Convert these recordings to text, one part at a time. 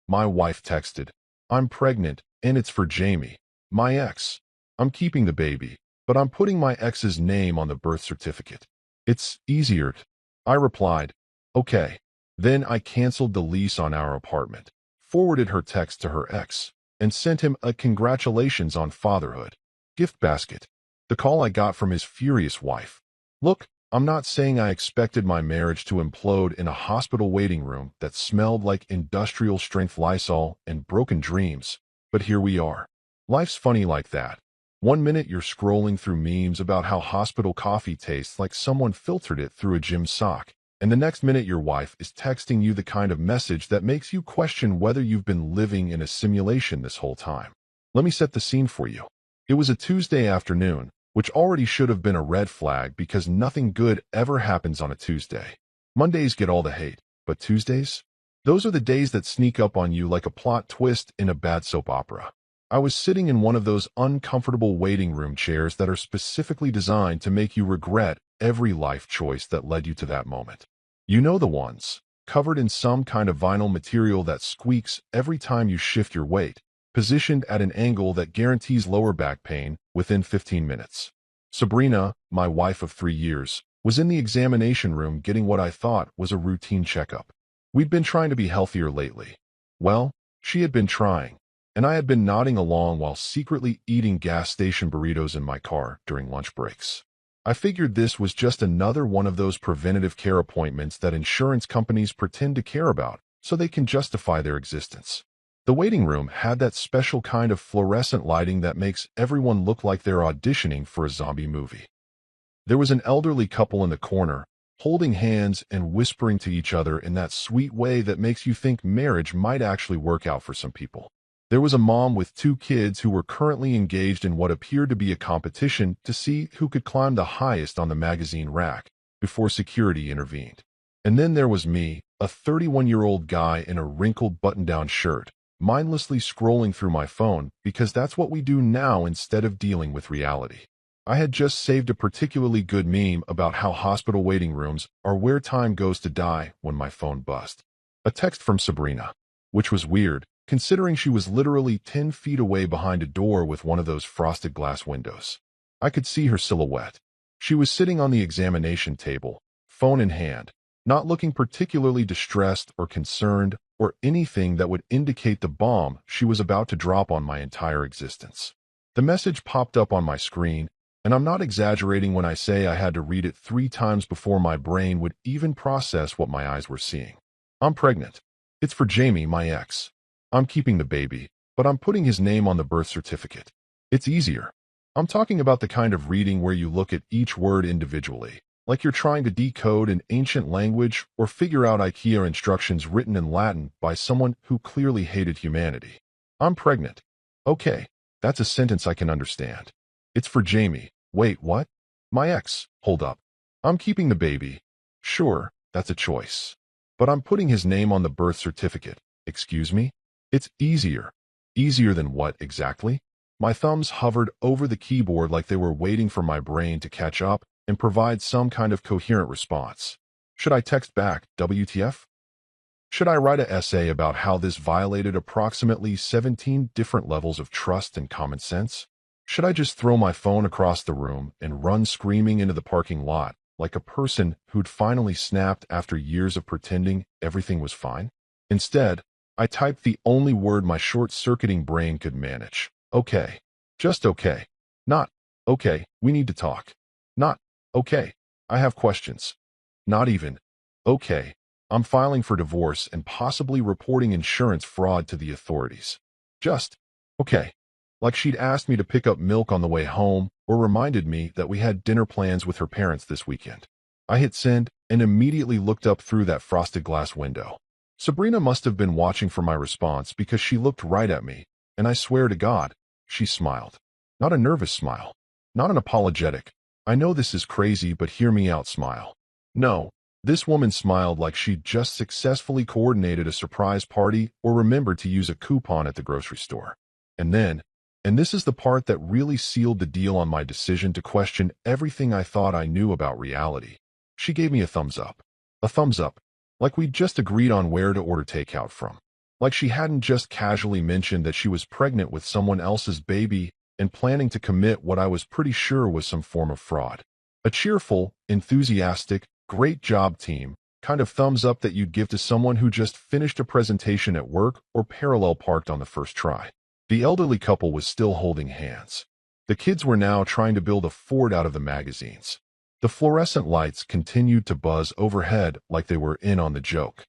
My wife texted, "I'm pregnant, and it's for Jamie, my ex. I'm keeping the baby, but I'm putting my ex's name on the birth certificate. It's easier." I replied, "Okay." Then I canceled the lease on our apartment, forwarded her text to her ex, and sent him a congratulations on fatherhood gift basket. The call I got from his furious wife. "Look, I'm not saying I expected my marriage to implode in a hospital waiting room that smelled like industrial-strength Lysol and broken dreams, but here we are. Life's funny like that. One minute you're scrolling through memes about how hospital coffee tastes like someone filtered it through a gym sock, and the next minute your wife is texting you the kind of message that makes you question whether you've been living in a simulation this whole time. Let me set the scene for you. It was a Tuesday afternoon, which already should have been a red flag because nothing good ever happens on a Tuesday. Mondays get all the hate, but Tuesdays? Those are the days that sneak up on you like a plot twist in a bad soap opera. I was sitting in one of those uncomfortable waiting room chairs that are specifically designed to make you regret every life choice that led you to that moment. You know the ones, covered in some kind of vinyl material that squeaks every time you shift your weight, positioned at an angle that guarantees lower back pain within 15 minutes. Sabrina, my wife of 3 years, was in the examination room getting what I thought was a routine checkup. We'd been trying to be healthier lately. Well, she had been trying, and I had been nodding along while secretly eating gas station burritos in my car during lunch breaks. I figured this was just another one of those preventative care appointments that insurance companies pretend to care about so they can justify their existence. The waiting room had that special kind of fluorescent lighting that makes everyone look like they're auditioning for a zombie movie. There was an elderly couple in the corner, holding hands and whispering to each other in that sweet way that makes you think marriage might actually work out for some people. There was a mom with 2 kids who were currently engaged in what appeared to be a competition to see who could climb the highest on the magazine rack before security intervened. And then there was me, a 31-year-old guy in a wrinkled button-down shirt, mindlessly scrolling through my phone because that's what we do now instead of dealing with reality. I had just saved a particularly good meme about how hospital waiting rooms are where time goes to die when my phone buzzed. A text from Sabrina, which was weird, considering she was literally 10 feet away behind a door with one of those frosted glass windows. I could see her silhouette. She was sitting on the examination table, phone in hand, not looking particularly distressed or concerned or anything that would indicate the bomb she was about to drop on my entire existence. The message popped up on my screen, and I'm not exaggerating when I say I had to read it 3 times before my brain would even process what my eyes were seeing. "I'm pregnant. It's for Jamie, my ex. I'm keeping the baby, but I'm putting his name on the birth certificate. It's easier." I'm talking about the kind of reading where you look at each word individually, like you're trying to decode an ancient language or figure out IKEA instructions written in Latin by someone who clearly hated humanity. "I'm pregnant." Okay, that's a sentence I can understand. "It's for Jamie." Wait, what? "My ex." Hold up. "I'm keeping the baby." Sure, that's a choice. "But I'm putting his name on the birth certificate." Excuse me? It's easier. Easier than what, exactly? My thumbs hovered over the keyboard like they were waiting for my brain to catch up and provide some kind of coherent response. Should I text back, WTF? Should I write an essay about how this violated approximately 17 different levels of trust and common sense? Should I just throw my phone across the room and run screaming into the parking lot like a person who'd finally snapped after years of pretending everything was fine? Instead, I typed the only word my short-circuiting brain could manage. Okay. Just okay. Not, okay, we need to talk. Not, okay, I have questions. Not even, okay, I'm filing for divorce and possibly reporting insurance fraud to the authorities. Just, okay. Like she'd asked me to pick up milk on the way home or reminded me that we had dinner plans with her parents this weekend. I hit send and immediately looked up through that frosted glass window. Sabrina must have been watching for my response because she looked right at me, and I swear to God, she smiled. Not a nervous smile. Not an apologetic, "I know this is crazy, but hear me out" smile. No, this woman smiled like she'd just successfully coordinated a surprise party or remembered to use a coupon at the grocery store. And then, and this is the part that really sealed the deal on my decision to question everything I thought I knew about reality, she gave me a thumbs up. A thumbs up. Like we'd just agreed on where to order takeout from. Like she hadn't just casually mentioned that she was pregnant with someone else's baby and planning to commit what I was pretty sure was some form of fraud. A cheerful, enthusiastic, great job team kind of thumbs up that you'd give to someone who just finished a presentation at work or parallel parked on the first try. The elderly couple was still holding hands. The kids were now trying to build a fort out of the magazines. The fluorescent lights continued to buzz overhead like they were in on the joke.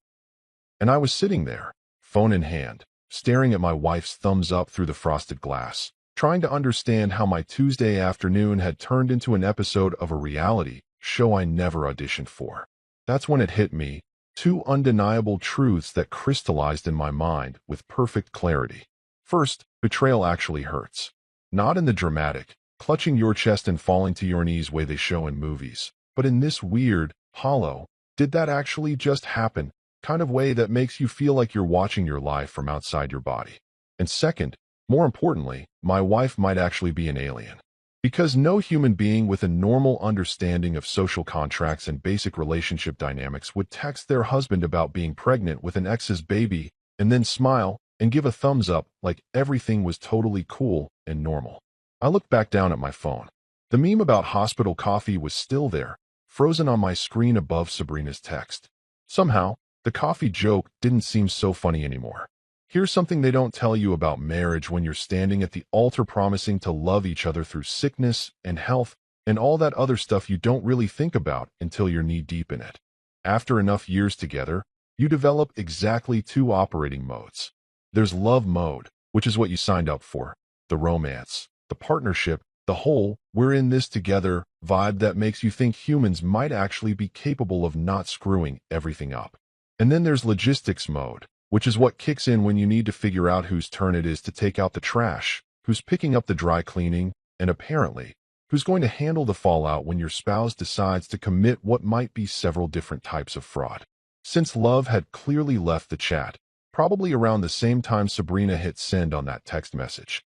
And I was sitting there, phone in hand, staring at my wife's thumbs up through the frosted glass, trying to understand how my Tuesday afternoon had turned into an episode of a reality show I never auditioned for. That's when it hit me, two undeniable truths that crystallized in my mind with perfect clarity. First, betrayal actually hurts. Not in the dramatic, clutching your chest and falling to your knees way they show in movies, but in this weird, hollow, did that actually just happen kind of way that makes you feel like you're watching your life from outside your body. And second, more importantly, my wife might actually be an alien. Because no human being with a normal understanding of social contracts and basic relationship dynamics would text their husband about being pregnant with an ex's baby and then smile and give a thumbs up like everything was totally cool and normal. I looked back down at my phone. The meme about hospital coffee was still there, frozen on my screen above Sabrina's text. Somehow, the coffee joke didn't seem so funny anymore. Here's something they don't tell you about marriage when you're standing at the altar promising to love each other through sickness and health and all that other stuff you don't really think about until you're knee-deep in it. After enough years together, you develop exactly two operating modes. There's love mode, which is what you signed up for, the romance, the partnership, the whole we're in this together vibe that makes you think humans might actually be capable of not screwing everything up. And then there's logistics mode, which is what kicks in when you need to figure out whose turn it is to take out the trash, who's picking up the dry cleaning, and apparently, who's going to handle the fallout when your spouse decides to commit what might be several different types of fraud. Since Love had clearly left the chat, probably around the same time Sabrina hit send on that text message,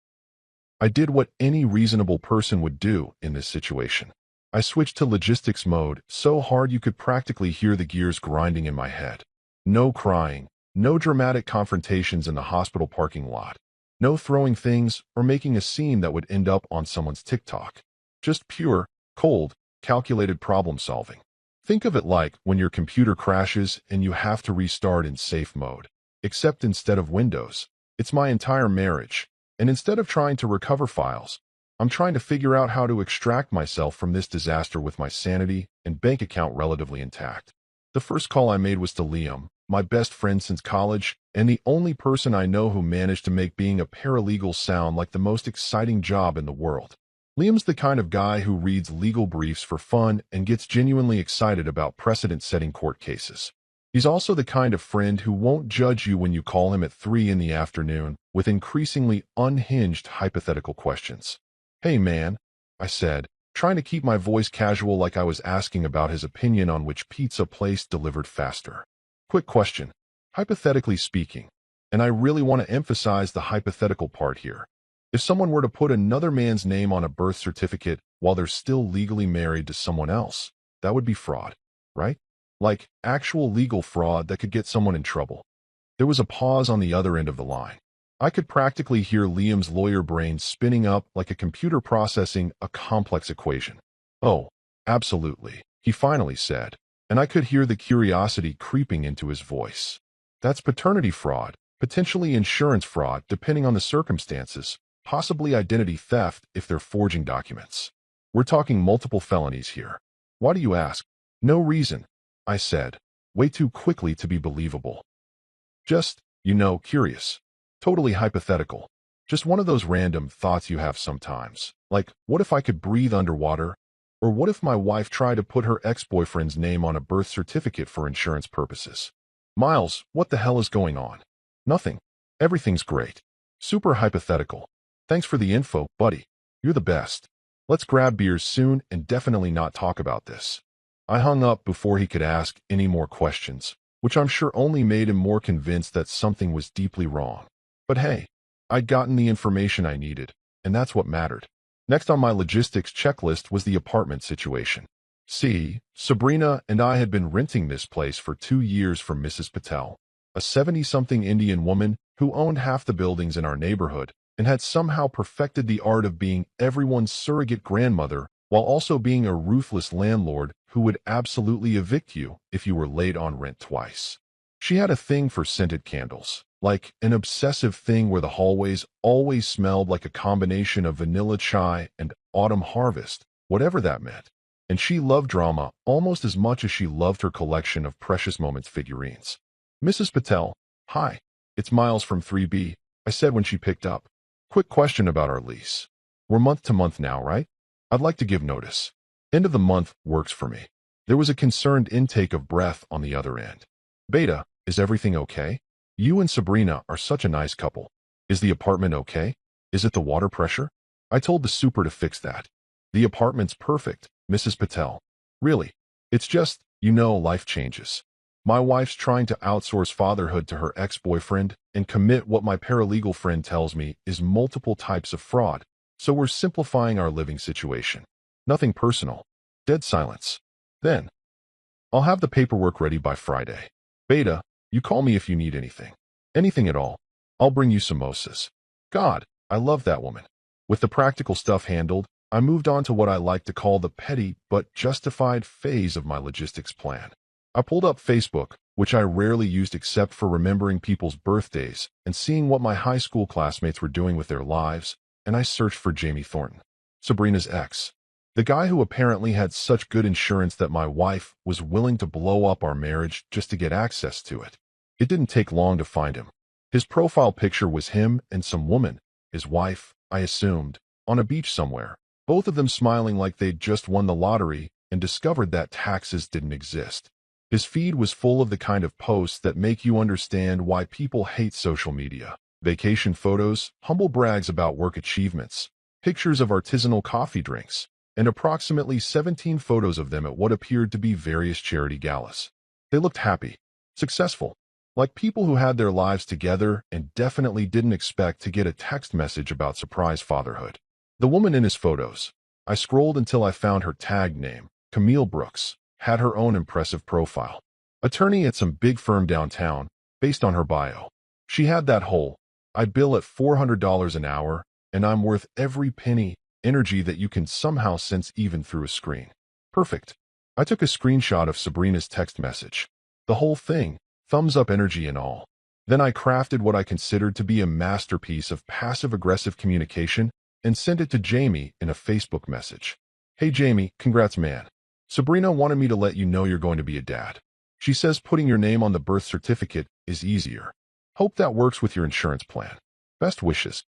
I did what any reasonable person would do in this situation. I switched to logistics mode so hard you could practically hear the gears grinding in my head. No crying. No dramatic confrontations in the hospital parking lot. No throwing things or making a scene that would end up on someone's TikTok. Just pure, cold, calculated problem solving. Think of it like when your computer crashes and you have to restart in safe mode. Except instead of Windows, it's my entire marriage. And instead of trying to recover files, I'm trying to figure out how to extract myself from this disaster with my sanity and bank account relatively intact. The first call I made was to Liam, my best friend since college, and the only person I know who managed to make being a paralegal sound like the most exciting job in the world. Liam's the kind of guy who reads legal briefs for fun and gets genuinely excited about precedent-setting court cases. He's also the kind of friend who won't judge you when you call him at 3 in the afternoon with increasingly unhinged hypothetical questions. "Hey man," I said, trying to keep my voice casual like I was asking about his opinion on which pizza place delivered faster. Quick question. Hypothetically speaking, and I really want to emphasize the hypothetical part here. If someone were to put another man's name on a birth certificate while they're still legally married to someone else, that would be fraud, right? Like actual legal fraud that could get someone in trouble. There was a pause on the other end of the line. I could practically hear Liam's lawyer brain spinning up like a computer processing a complex equation. "Oh, absolutely," he finally said, and I could hear the curiosity creeping into his voice. "That's paternity fraud, potentially insurance fraud depending on the circumstances, possibly identity theft if they're forging documents. We're talking multiple felonies here." "Why do you ask?" "No reason," I said, way too quickly to be believable. "Just, curious. Totally hypothetical. Just one of those random thoughts you have sometimes. Like, what if I could breathe underwater? Or what if my wife tried to put her ex-boyfriend's name on a birth certificate for insurance purposes?" "Miles, what the hell is going on?" "Nothing. Everything's great. Super hypothetical. Thanks for the info, buddy. You're the best. Let's grab beers soon and definitely not talk about this." I hung up before he could ask any more questions, which I'm sure only made him more convinced that something was deeply wrong. But hey, I'd gotten the information I needed, and that's what mattered. Next on my logistics checklist was the apartment situation. See, Sabrina and I had been renting this place for 2 years from Mrs. Patel. a 70-something Indian woman who owned half the buildings in our neighborhood and had somehow perfected the art of being everyone's surrogate grandmother while also being a ruthless landlord who would absolutely evict you if you were late on rent twice. She had a thing for scented candles, like an obsessive thing where the hallways always smelled like a combination of vanilla chai and autumn harvest, whatever that meant. And she loved drama almost as much as she loved her collection of Precious Moments figurines. Mrs. Patel, hi, it's Miles from 3B, I said when she picked up. Quick question about our lease. We're month to month now, right? I'd like to give notice. End of the month works for me. There was a concerned intake of breath on the other end. Beta, is everything okay? You and Sabrina are such a nice couple. Is the apartment okay? Is it the water pressure? I told the super to fix that. The apartment's perfect, Mrs. Patel. Really? It's just, life changes. My wife's trying to outsource fatherhood to her ex-boyfriend and commit what my paralegal friend tells me is multiple types of fraud, so we're simplifying our living situation. Nothing personal. Dead silence. Then, I'll have the paperwork ready by Friday. Beta, you call me if you need anything. Anything at all. I'll bring you samosas. God, I love that woman. With the practical stuff handled, I moved on to what I like to call the petty but justified phase of my logistics plan. I pulled up Facebook, which I rarely used except for remembering people's birthdays and seeing what my high school classmates were doing with their lives, and I searched for Jamie Thornton, Sabrina's ex. The guy who apparently had such good insurance that my wife was willing to blow up our marriage just to get access to it. It didn't take long to find him. His profile picture was him and some woman, his wife, I assumed, on a beach somewhere, both of them smiling like they'd just won the lottery and discovered that taxes didn't exist. His feed was full of the kind of posts that make you understand why people hate social media. Vacation photos, humble brags about work achievements, pictures of artisanal coffee drinks, and approximately 17 photos of them at what appeared to be various charity galas. They looked happy, successful, like people who had their lives together and definitely didn't expect to get a text message about surprise fatherhood. The woman in his photos, I scrolled until I found her tag name, Camille Brooks, had her own impressive profile. Attorney at some big firm downtown, based on her bio. She had that whole, I bill at $400 an hour, and I'm worth every penny, energy that you can somehow sense even through a screen. Perfect. I took a screenshot of Sabrina's text message. The whole thing, thumbs up energy and all. Then I crafted what I considered to be a masterpiece of passive-aggressive communication and sent it to Jamie in a Facebook message. Hey Jamie, congrats man. Sabrina wanted me to let you know you're going to be a dad. She says putting your name on the birth certificate is easier. Hope that works with your insurance plan. Best wishes.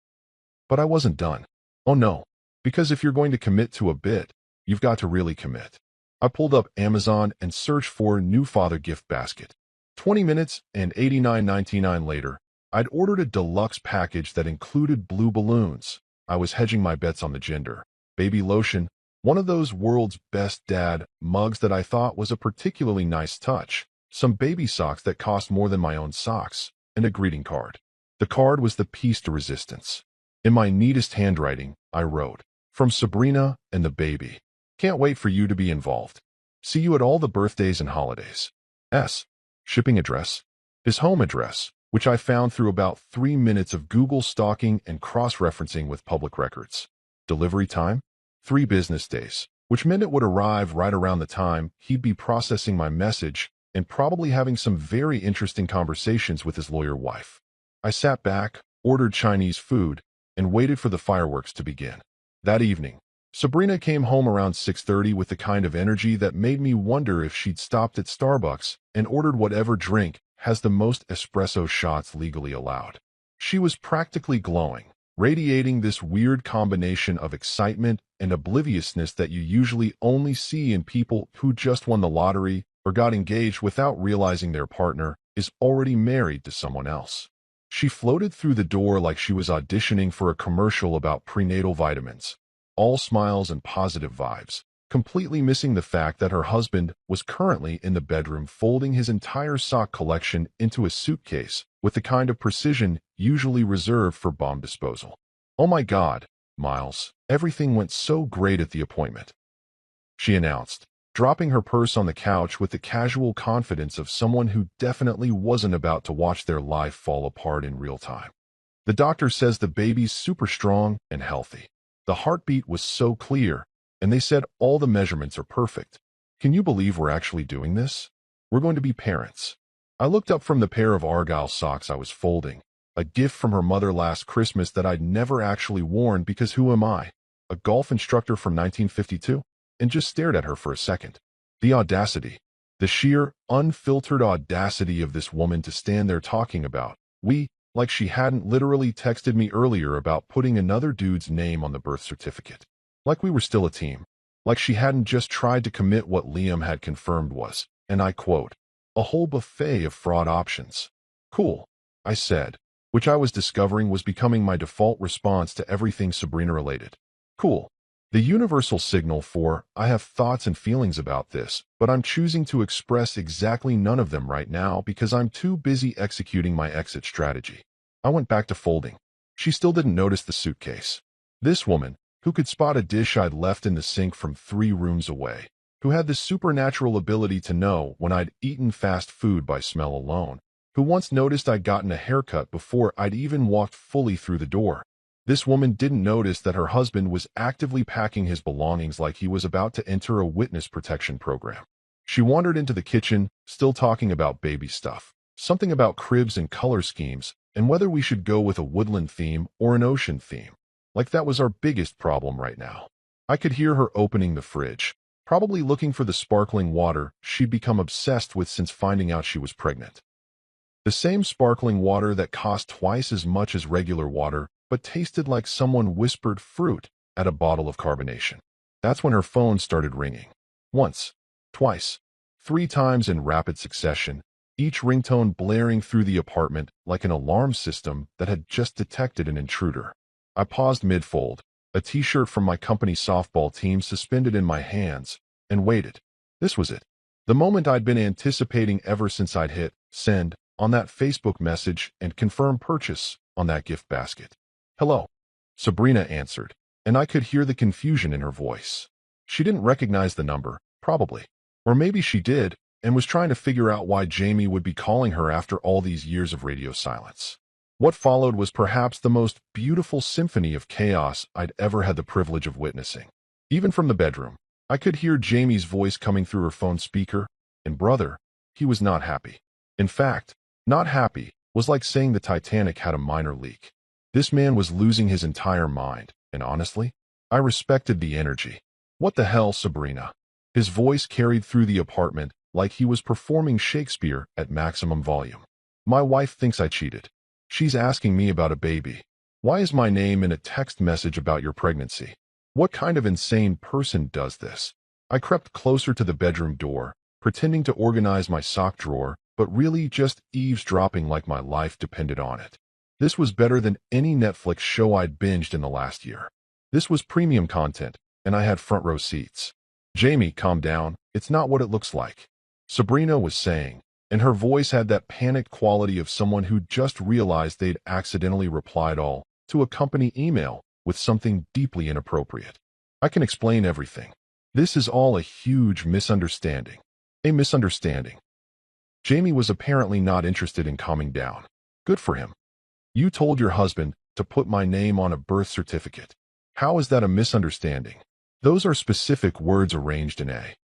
But I wasn't done. Oh no. Because if you're going to commit to a bit, you've got to really commit. I pulled up Amazon and searched for new father gift basket. 20 minutes and $89.99 later, I'd ordered a deluxe package that included blue balloons. I was hedging my bets on the gender. Baby lotion, one of those world's best dad mugs that I thought was a particularly nice touch, some baby socks that cost more than my own socks, and a greeting card. The card was the piece de resistance. In my neatest handwriting, I wrote, "From Sabrina and the baby. Can't wait for you to be involved. See you at all the birthdays and holidays." S. Shipping address. His home address, which I found through about 3 minutes of Google stalking and cross-referencing with public records. Delivery time? 3 business days, which meant it would arrive right around the time he'd be processing my message and probably having some very interesting conversations with his lawyer wife. I sat back, ordered Chinese food, and waited for the fireworks to begin. That evening, Sabrina came home around 6:30 with the kind of energy that made me wonder if she'd stopped at Starbucks and ordered whatever drink has the most espresso shots legally allowed. She was practically glowing, radiating this weird combination of excitement and obliviousness that you usually only see in people who just won the lottery or got engaged without realizing their partner is already married to someone else. She floated through the door like she was auditioning for a commercial about prenatal vitamins, all smiles and positive vibes, completely missing the fact that her husband was currently in the bedroom folding his entire sock collection into a suitcase with the kind of precision usually reserved for bomb disposal. "Oh my God, Miles, everything went so great at the appointment," she announced. dropping her purse on the couch with the casual confidence of someone who definitely wasn't about to watch their life fall apart in real time. The doctor says the baby's super strong and healthy. The heartbeat was so clear, and they said all the measurements are perfect. Can you believe we're actually doing this? We're going to be parents. I looked up from the pair of Argyle socks I was folding, a gift from her mother last Christmas that I'd never actually worn because who am I? A golf instructor from 1952? And just stared at her for a second. The audacity. The sheer, unfiltered audacity of this woman to stand there talking about, like she hadn't literally texted me earlier about putting another dude's name on the birth certificate. Like we were still a team. Like she hadn't just tried to commit what Liam had confirmed was, and I quote, a whole buffet of fraud options. Cool, I said, which I was discovering was becoming my default response to everything Sabrina related. Cool. The universal signal for, I have thoughts and feelings about this, but I'm choosing to express exactly none of them right now because I'm too busy executing my exit strategy. I went back to folding. She still didn't notice the suitcase. This woman, who could spot a dish I'd left in the sink from 3 rooms away, who had the supernatural ability to know when I'd eaten fast food by smell alone, who once noticed I'd gotten a haircut before I'd even walked fully through the door. This woman didn't notice that her husband was actively packing his belongings like he was about to enter a witness protection program. She wandered into the kitchen, still talking about baby stuff, something about cribs and color schemes, and whether we should go with a woodland theme or an ocean theme. Like that was our biggest problem right now. I could hear her opening the fridge, probably looking for the sparkling water she'd become obsessed with since finding out she was pregnant. The same sparkling water that cost twice as much as regular water, but tasted like someone whispered fruit at a bottle of carbonation. That's when her phone started ringing. Once, twice, 3 times in rapid succession, each ringtone blaring through the apartment like an alarm system that had just detected an intruder. I paused mid-fold, a t-shirt from my company softball team suspended in my hands, and waited. This was it. The moment I'd been anticipating ever since I'd hit send on that Facebook message and confirm purchase on that gift basket. Hello, Sabrina answered, and I could hear the confusion in her voice. She didn't recognize the number, probably. Or maybe she did, and was trying to figure out why Jamie would be calling her after all these years of radio silence. What followed was perhaps the most beautiful symphony of chaos I'd ever had the privilege of witnessing. Even from the bedroom, I could hear Jamie's voice coming through her phone speaker, and brother, he was not happy. In fact, not happy was like saying the Titanic had a minor leak. This man was losing his entire mind, and honestly, I respected the energy. What the hell, Sabrina? His voice carried through the apartment like he was performing Shakespeare at maximum volume. My wife thinks I cheated. She's asking me about a baby. Why is my name in a text message about your pregnancy? What kind of insane person does this? I crept closer to the bedroom door, pretending to organize my sock drawer, but really just eavesdropping like my life depended on it. This was better than any Netflix show I'd binged in the last year. This was premium content, and I had front row seats. Jamie, calm down. It's not what it looks like, Sabrina was saying, and her voice had that panicked quality of someone who just realized they'd accidentally replied all to a company email with something deeply inappropriate. I can explain everything. This is all a huge misunderstanding. A misunderstanding. Jamie was apparently not interested in calming down. Good for him. You told your husband to put my name on a birth certificate. How is that a misunderstanding? Those are specific words arranged in a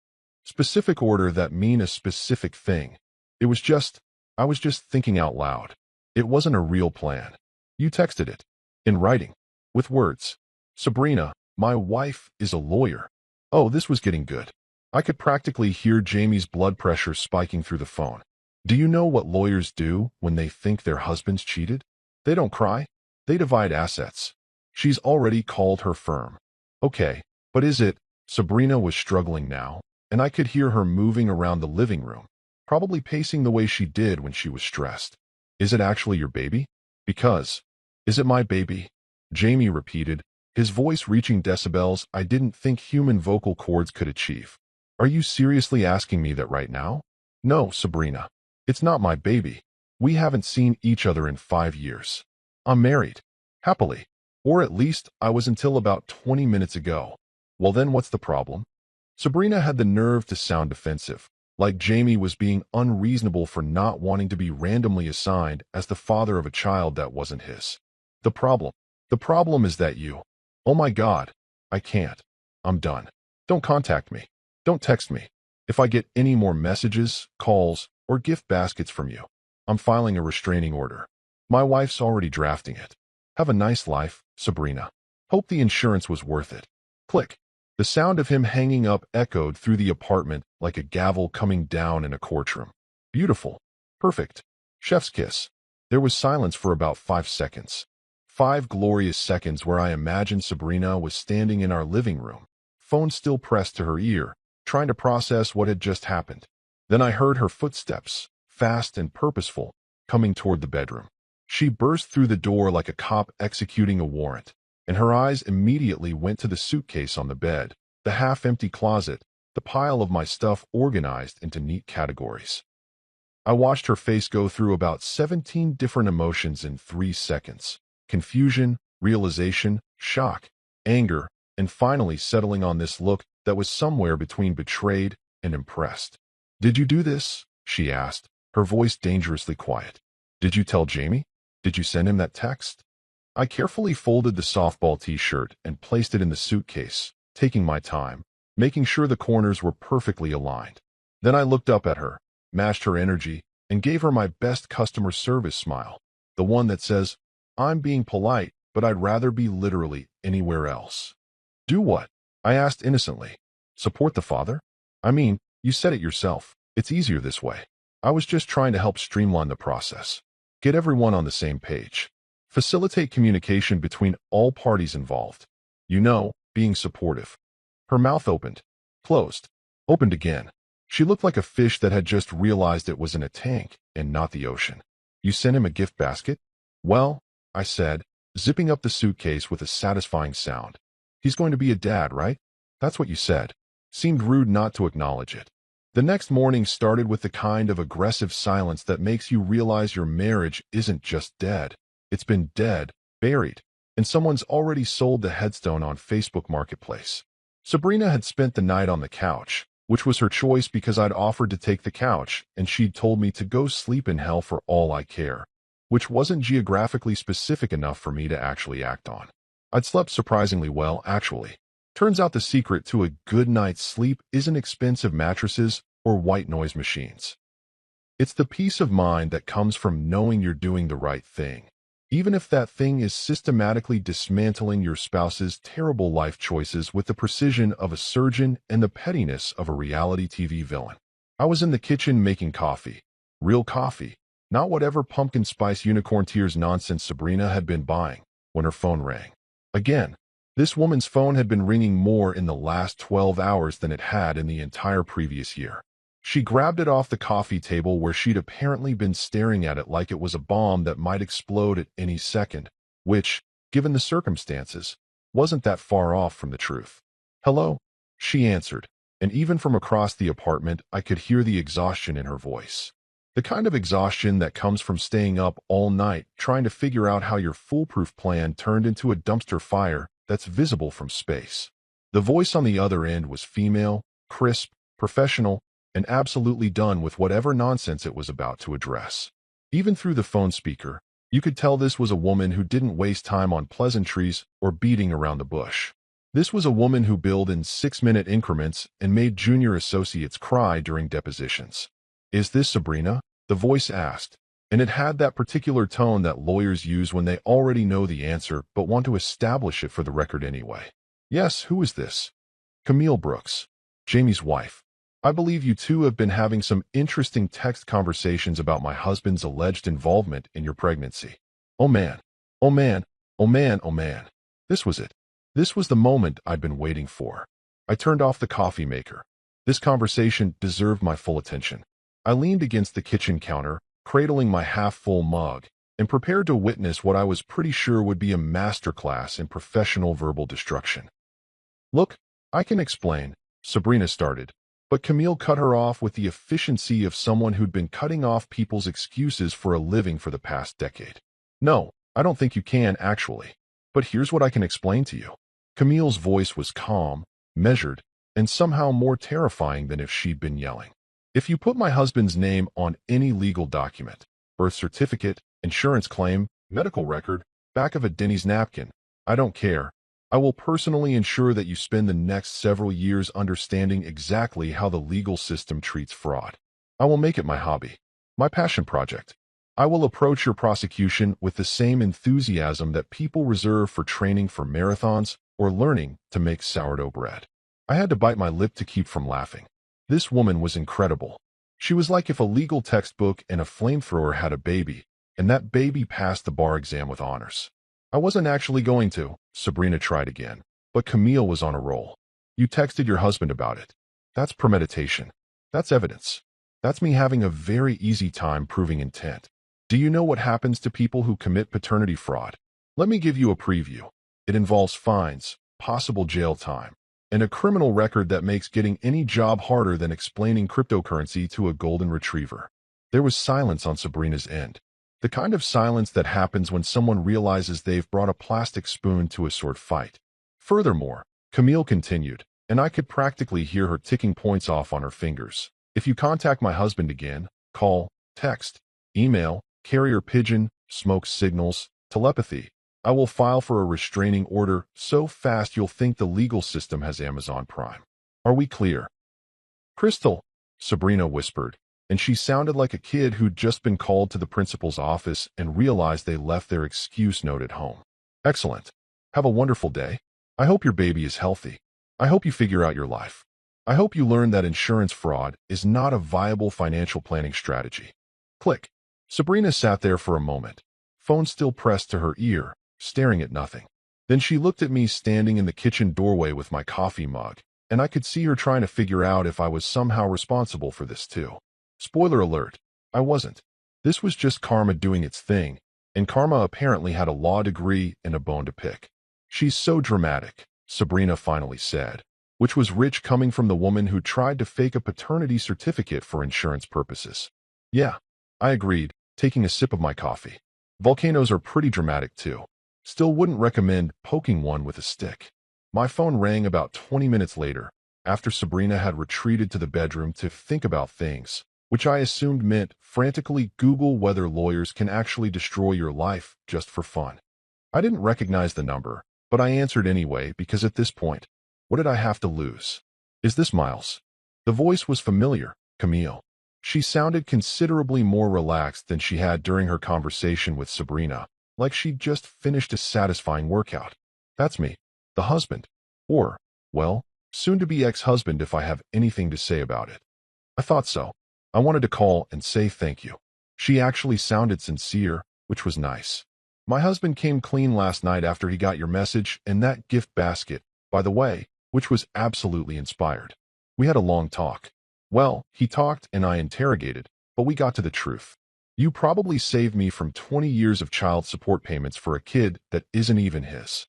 specific order that mean a specific thing. I was just thinking out loud. It wasn't a real plan. You texted it. In writing. With words. Sabrina, my wife, is a lawyer. Oh, this was getting good. I could practically hear Jamie's blood pressure spiking through the phone. Do you know what lawyers do when they think their husband's cheated? They don't cry. They divide assets. She's already called her firm. Okay, but is it? Sabrina was struggling now, and I could hear her moving around the living room, probably pacing the way she did when she was stressed. Is it actually your baby? Because, is it my baby? Jamie repeated, his voice reaching decibels I didn't think human vocal cords could achieve. Are you seriously asking me that right now? No, Sabrina. It's not my baby. We haven't seen each other in 5 years. I'm married. Happily. Or at least I was until about 20 minutes ago. Well then what's the problem? Sabrina had the nerve to sound defensive, like Jamie was being unreasonable for not wanting to be randomly assigned as the father of a child that wasn't his. The problem. The problem is that you. Oh my God. I can't. I'm done. Don't contact me. Don't text me. If I get any more messages, calls, or gift baskets from you, I'm filing a restraining order. My wife's already drafting it. Have a nice life, Sabrina. Hope the insurance was worth it. Click. The sound of him hanging up echoed through the apartment like a gavel coming down in a courtroom. Beautiful. Perfect. Chef's kiss. There was silence for about 5 seconds. 5 glorious seconds where I imagined Sabrina was standing in our living room, phone still pressed to her ear, trying to process what had just happened. Then I heard her footsteps, fast and purposeful, coming toward the bedroom. She burst through the door like a cop executing a warrant, and her eyes immediately went to the suitcase on the bed, the half-empty closet, the pile of my stuff organized into neat categories. I watched her face go through about 17 different emotions in 3 seconds. Confusion, realization, shock, anger, and finally settling on this look that was somewhere between betrayed and impressed. "Did you do this?" she asked, her voice dangerously quiet. "Did you tell Jamie? Did you send him that text?" I carefully folded the softball t-shirt and placed it in the suitcase, taking my time, making sure the corners were perfectly aligned. Then I looked up at her, matched her energy, and gave her my best customer service smile, the one that says, "I'm being polite, but I'd rather be literally anywhere else." "Do what?" I asked innocently. "Support the father? I mean, you said it yourself. It's easier this way." I was just trying to help streamline the process. Get everyone on the same page. Facilitate communication between all parties involved. You know, being supportive. Her mouth opened, closed, opened again. She looked like a fish that had just realized it was in a tank and not the ocean. "You sent him a gift basket?" "Well," I said, zipping up the suitcase with a satisfying sound. "He's going to be a dad, right? That's what you said." Seemed rude not to acknowledge it. The next morning started with the kind of aggressive silence that makes you realize your marriage isn't just dead. It's been dead, buried, and someone's already sold the headstone on Facebook Marketplace. Sabrina had spent the night on the couch, which was her choice because I'd offered to take the couch, and she'd told me to go sleep in hell for all I care, which wasn't geographically specific enough for me to actually act on. I'd slept surprisingly well, actually. Turns out the secret to a good night's sleep isn't expensive mattresses or white noise machines. It's the peace of mind that comes from knowing you're doing the right thing, even if that thing is systematically dismantling your spouse's terrible life choices with the precision of a surgeon and the pettiness of a reality TV villain. I was in the kitchen making coffee. Real coffee. Not whatever pumpkin spice unicorn tears nonsense Sabrina had been buying, when her phone rang. Again, this woman's phone had been ringing more in the last 12 hours than it had in the entire previous year. She grabbed it off the coffee table where she'd apparently been staring at it like it was a bomb that might explode at any second, which, given the circumstances, wasn't that far off from the truth. "Hello?" she answered, and even from across the apartment I could hear the exhaustion in her voice. The kind of exhaustion that comes from staying up all night trying to figure out how your foolproof plan turned into a dumpster fire that's visible from space. The voice on the other end was female, crisp, professional, and absolutely done with whatever nonsense it was about to address. Even through the phone speaker, you could tell this was a woman who didn't waste time on pleasantries or beating around the bush. This was a woman who billed in 6-minute increments and made junior associates cry during depositions. "Is this Sabrina?" the voice asked, and it had that particular tone that lawyers use when they already know the answer but want to establish it for the record anyway. "Yes, who is this?" "Camille Brooks, Jamie's wife. I believe you two have been having some interesting text conversations about my husband's alleged involvement in your pregnancy." Oh man, oh man, oh man, oh man. This was it. This was the moment I'd been waiting for. I turned off the coffee maker. This conversation deserved my full attention. I leaned against the kitchen counter, cradling my half-full mug, and prepared to witness what I was pretty sure would be a masterclass in professional verbal destruction. "Look, I can explain," Sabrina started, but Camille cut her off with the efficiency of someone who'd been cutting off people's excuses for a living for the past decade. "No, I don't think you can, actually. But here's what I can explain to you." Camille's voice was calm, measured, and somehow more terrifying than if she'd been yelling. If you put my husband's name on any legal document, birth certificate, insurance claim, medical record, back of a Denny's napkin, I don't care. I will personally ensure that you spend the next several years understanding exactly how the legal system treats fraud. I will make it my hobby, my passion project. I will approach your prosecution with the same enthusiasm that people reserve for training for marathons or learning to make sourdough bread. I had to bite my lip to keep from laughing. This woman was incredible. She was like if a legal textbook and a flamethrower had a baby, and that baby passed the bar exam with honors. I wasn't actually going to, Sabrina tried again, but Camille was on a roll. You texted your husband about it. That's premeditation. That's evidence. That's me having a very easy time proving intent. Do you know what happens to people who commit paternity fraud? Let me give you a preview. It involves fines, possible jail time, and a criminal record that makes getting any job harder than explaining cryptocurrency to a golden retriever. There was silence on Sabrina's end. The kind of silence that happens when someone realizes they've brought a plastic spoon to a sword fight. Furthermore, Camille continued, and I could practically hear her ticking points off on her fingers. If you contact my husband again, call, text, email, carrier pigeon, smoke signals, telepathy, I will file for a restraining order so fast you'll think the legal system has Amazon Prime. Are we clear? Crystal, Sabrina whispered, and she sounded like a kid who'd just been called to the principal's office and realized they left their excuse note at home. Excellent. Have a wonderful day. I hope your baby is healthy. I hope you figure out your life. I hope you learn that insurance fraud is not a viable financial planning strategy. Click. Sabrina sat there for a moment, phone still pressed to her ear, staring at nothing. Then she looked at me standing in the kitchen doorway with my coffee mug, and I could see her trying to figure out if I was somehow responsible for this too. Spoiler alert, I wasn't. This was just karma doing its thing, and karma apparently had a law degree and a bone to pick. She's so dramatic, Sabrina finally said, which was rich coming from the woman who tried to fake a paternity certificate for insurance purposes. Yeah, I agreed, taking a sip of my coffee. Volcanoes are pretty dramatic too. Still wouldn't recommend poking one with a stick. My phone rang about 20 minutes later, after Sabrina had retreated to the bedroom to think about things, which I assumed meant frantically Google whether lawyers can actually destroy your life just for fun. I didn't recognize the number, but I answered anyway because at this point, what did I have to lose? Is this Miles? The voice was familiar, Camille. She sounded considerably more relaxed than she had during her conversation with Sabrina, like she'd just finished a satisfying workout. That's me, the husband. Or, well, soon-to-be ex-husband if I have anything to say about it. I thought so. I wanted to call and say thank you. She actually sounded sincere, which was nice. My husband came clean last night after he got your message and that gift basket, by the way, which was absolutely inspired. We had a long talk. Well, he talked and I interrogated, but we got to the truth. You probably saved me from 20 years of child support payments for a kid that isn't even his.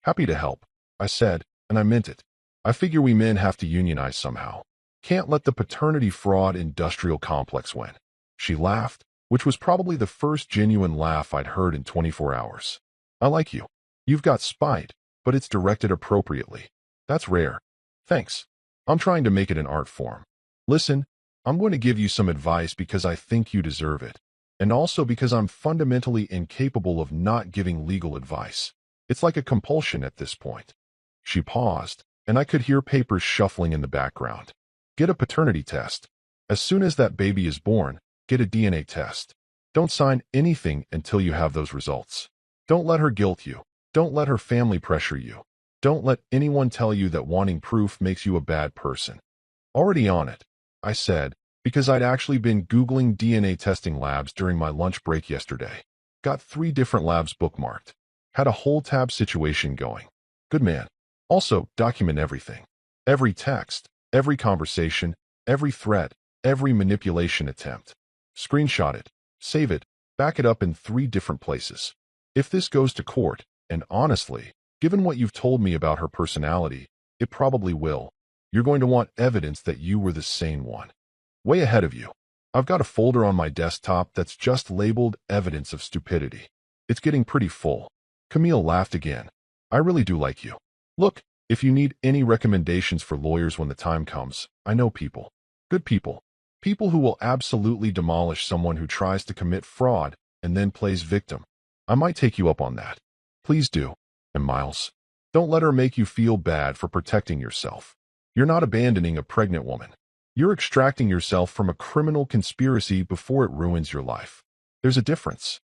Happy to help, I said, and I meant it. I figure we men have to unionize somehow. Can't let the paternity fraud industrial complex win. She laughed, which was probably the first genuine laugh I'd heard in 24 hours. I like you. You've got spite, but it's directed appropriately. That's rare. Thanks. I'm trying to make it an art form. Listen, I'm going to give you some advice because I think you deserve it, and also because I'm fundamentally incapable of not giving legal advice. It's like a compulsion at this point. She paused, and I could hear papers shuffling in the background. Get a paternity test. As soon as that baby is born, get a DNA test. Don't sign anything until you have those results. Don't let her guilt you. Don't let her family pressure you. Don't let anyone tell you that wanting proof makes you a bad person. Already on it, I said, because I'd actually been Googling DNA testing labs during my lunch break yesterday. Got 3 different labs bookmarked. Had a whole tab situation going. Good man. Also, document everything. Every text, every conversation, every threat, every manipulation attempt. Screenshot it, save it, back it up in 3 different places. If this goes to court, and honestly, given what you've told me about her personality, it probably will, you're going to want evidence that you were the sane one. Way ahead of you. I've got a folder on my desktop that's just labeled evidence of stupidity. It's getting pretty full. Camille laughed again. I really do like you. Look, If you need any recommendations for lawyers when the time comes, I know people. Good people. People who will absolutely demolish someone who tries to commit fraud and then plays victim. I might take you up on that. Please do. And Miles, don't let her make you feel bad for protecting yourself. You're not abandoning a pregnant woman. You're extracting yourself from a criminal conspiracy before it ruins your life. There's a difference.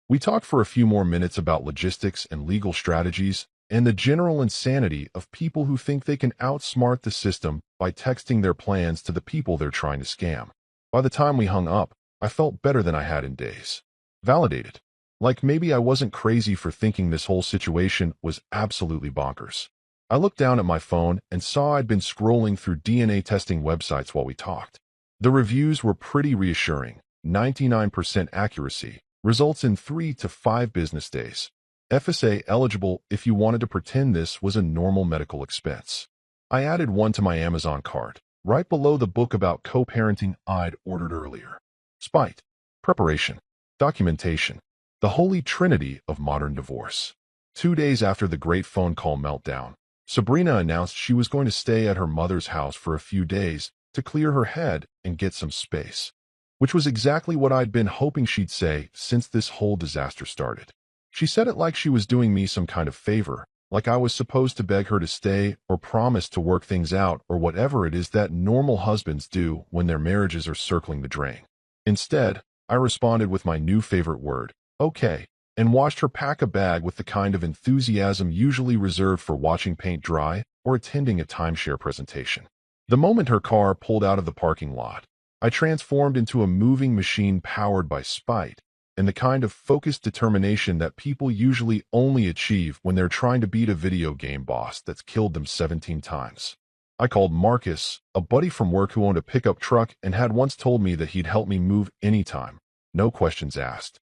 We talked for a few more minutes about logistics and legal strategies and the general insanity of people who think they can outsmart the system by texting their plans to the people they're trying to scam. By the time we hung up, I felt better than I had in days. Validated. Like maybe I wasn't crazy for thinking this whole situation was absolutely bonkers. I looked down at my phone and saw I'd been scrolling through DNA testing websites while we talked. The reviews were pretty reassuring. 99% accuracy. Results in 3 to 5 business days. FSA eligible if you wanted to pretend this was a normal medical expense. I added one to my Amazon cart, right below the book about co-parenting I'd ordered earlier. Spite. Preparation. Documentation. The holy trinity of modern divorce. 2 days after the great phone call meltdown, Sabrina announced she was going to stay at her mother's house for a few days to clear her head and get some space. Which was exactly what I'd been hoping she'd say since this whole disaster started. She said it like she was doing me some kind of favor, like I was supposed to beg her to stay or promise to work things out or whatever it is that normal husbands do when their marriages are circling the drain. Instead, I responded with my new favorite word, okay, and watched her pack a bag with the kind of enthusiasm usually reserved for watching paint dry or attending a timeshare presentation. The moment her car pulled out of the parking lot, I transformed into a moving machine powered by spite and the kind of focused determination that people usually only achieve when they're trying to beat a video game boss that's killed them 17 times. I called Marcus, a buddy from work who owned a pickup truck and had once told me that he'd help me move anytime. No questions asked.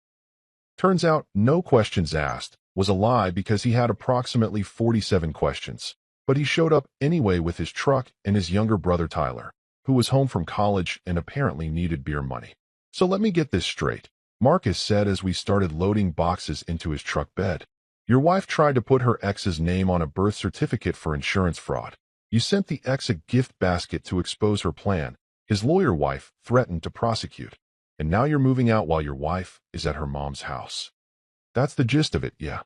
Turns out, no questions asked was a lie because he had approximately 47 questions. But he showed up anyway with his truck and his younger brother Tyler, who was home from college and apparently needed beer money. So let me get this straight. Marcus said as we started loading boxes into his truck bed. Your wife tried to put her ex's name on a birth certificate for insurance fraud. You sent the ex a gift basket to expose her plan. His lawyer wife threatened to prosecute. And now you're moving out while your wife is at her mom's house. That's the gist of it, yeah.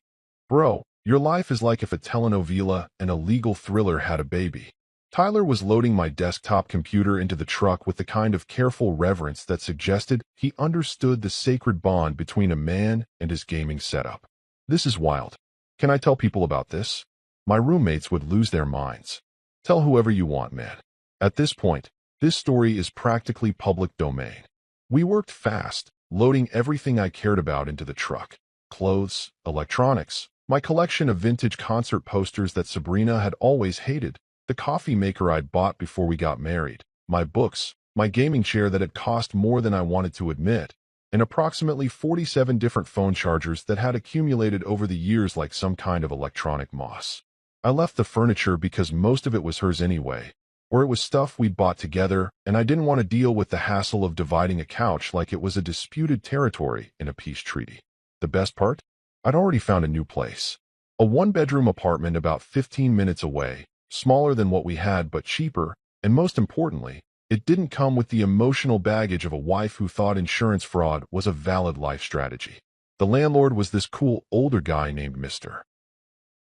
Bro, your life is like if a telenovela and a legal thriller had a baby. Tyler was loading my desktop computer into the truck with the kind of careful reverence that suggested he understood the sacred bond between a man and his gaming setup. This is wild. Can I tell people about this? My roommates would lose their minds. Tell whoever you want, man. At this point, this story is practically public domain. We worked fast, loading everything I cared about into the truck. Clothes, electronics, my collection of vintage concert posters that Sabrina had always hated, the coffee maker I'd bought before we got married, my books, my gaming chair that had cost more than I wanted to admit, and approximately 47 different phone chargers that had accumulated over the years like some kind of electronic moss. I left the furniture because most of it was hers anyway, or it was stuff we'd bought together, and I didn't want to deal with the hassle of dividing a couch like it was a disputed territory in a peace treaty. The best part? I'd already found a new place. A one-bedroom apartment about 15 minutes away, smaller than what we had but cheaper, and most importantly, it didn't come with the emotional baggage of a wife who thought insurance fraud was a valid life strategy. The landlord was this cool older guy named Mr.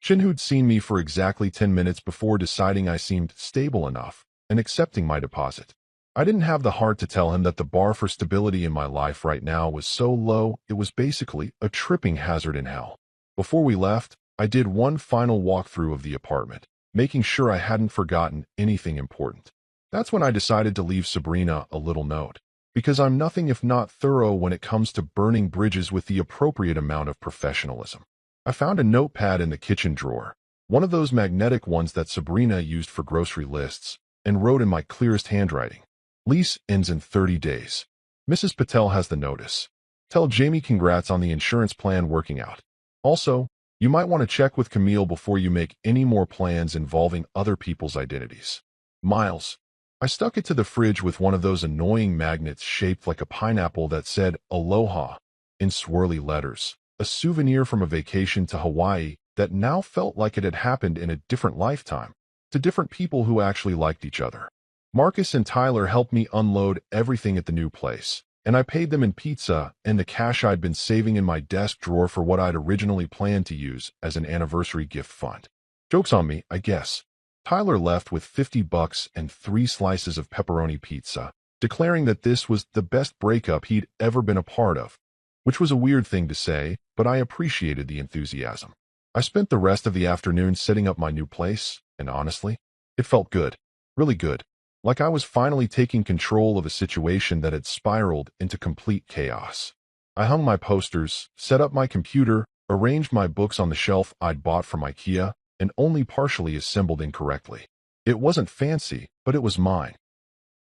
Chin who'd seen me for exactly 10 minutes before deciding I seemed stable enough and accepting my deposit. I didn't have the heart to tell him that the bar for stability in my life right now was so low it was basically a tripping hazard in hell. Before we left, I did one final walkthrough of the apartment, making sure I hadn't forgotten anything important. That's when I decided to leave Sabrina a little note, because I'm nothing if not thorough when it comes to burning bridges with the appropriate amount of professionalism. I found a notepad in the kitchen drawer, one of those magnetic ones that Sabrina used for grocery lists, and wrote in my clearest handwriting. Lease ends in 30 days. Mrs. Patel has the notice. Tell Jamie congrats on the insurance plan working out. Also, you might want to check with Camille before you make any more plans involving other people's identities. Miles. I stuck it to the fridge with one of those annoying magnets shaped like a pineapple that said Aloha in swirly letters. A souvenir from a vacation to Hawaii that now felt like it had happened in a different lifetime, to different people who actually liked each other. Marcus and Tyler helped me unload everything at the new place, and I paid them in pizza and the cash I'd been saving in my desk drawer for what I'd originally planned to use as an anniversary gift fund. Joke's on me, I guess. Tyler left with $50 and 3 slices of pepperoni pizza, declaring that this was the best breakup he'd ever been a part of, which was a weird thing to say, but I appreciated the enthusiasm. I spent the rest of the afternoon setting up my new place, and honestly, it felt good, really good, like I was finally taking control of a situation that had spiraled into complete chaos. I hung my posters, set up my computer, arranged my books on the shelf I'd bought from IKEA, and only partially assembled incorrectly. It wasn't fancy, but it was mine.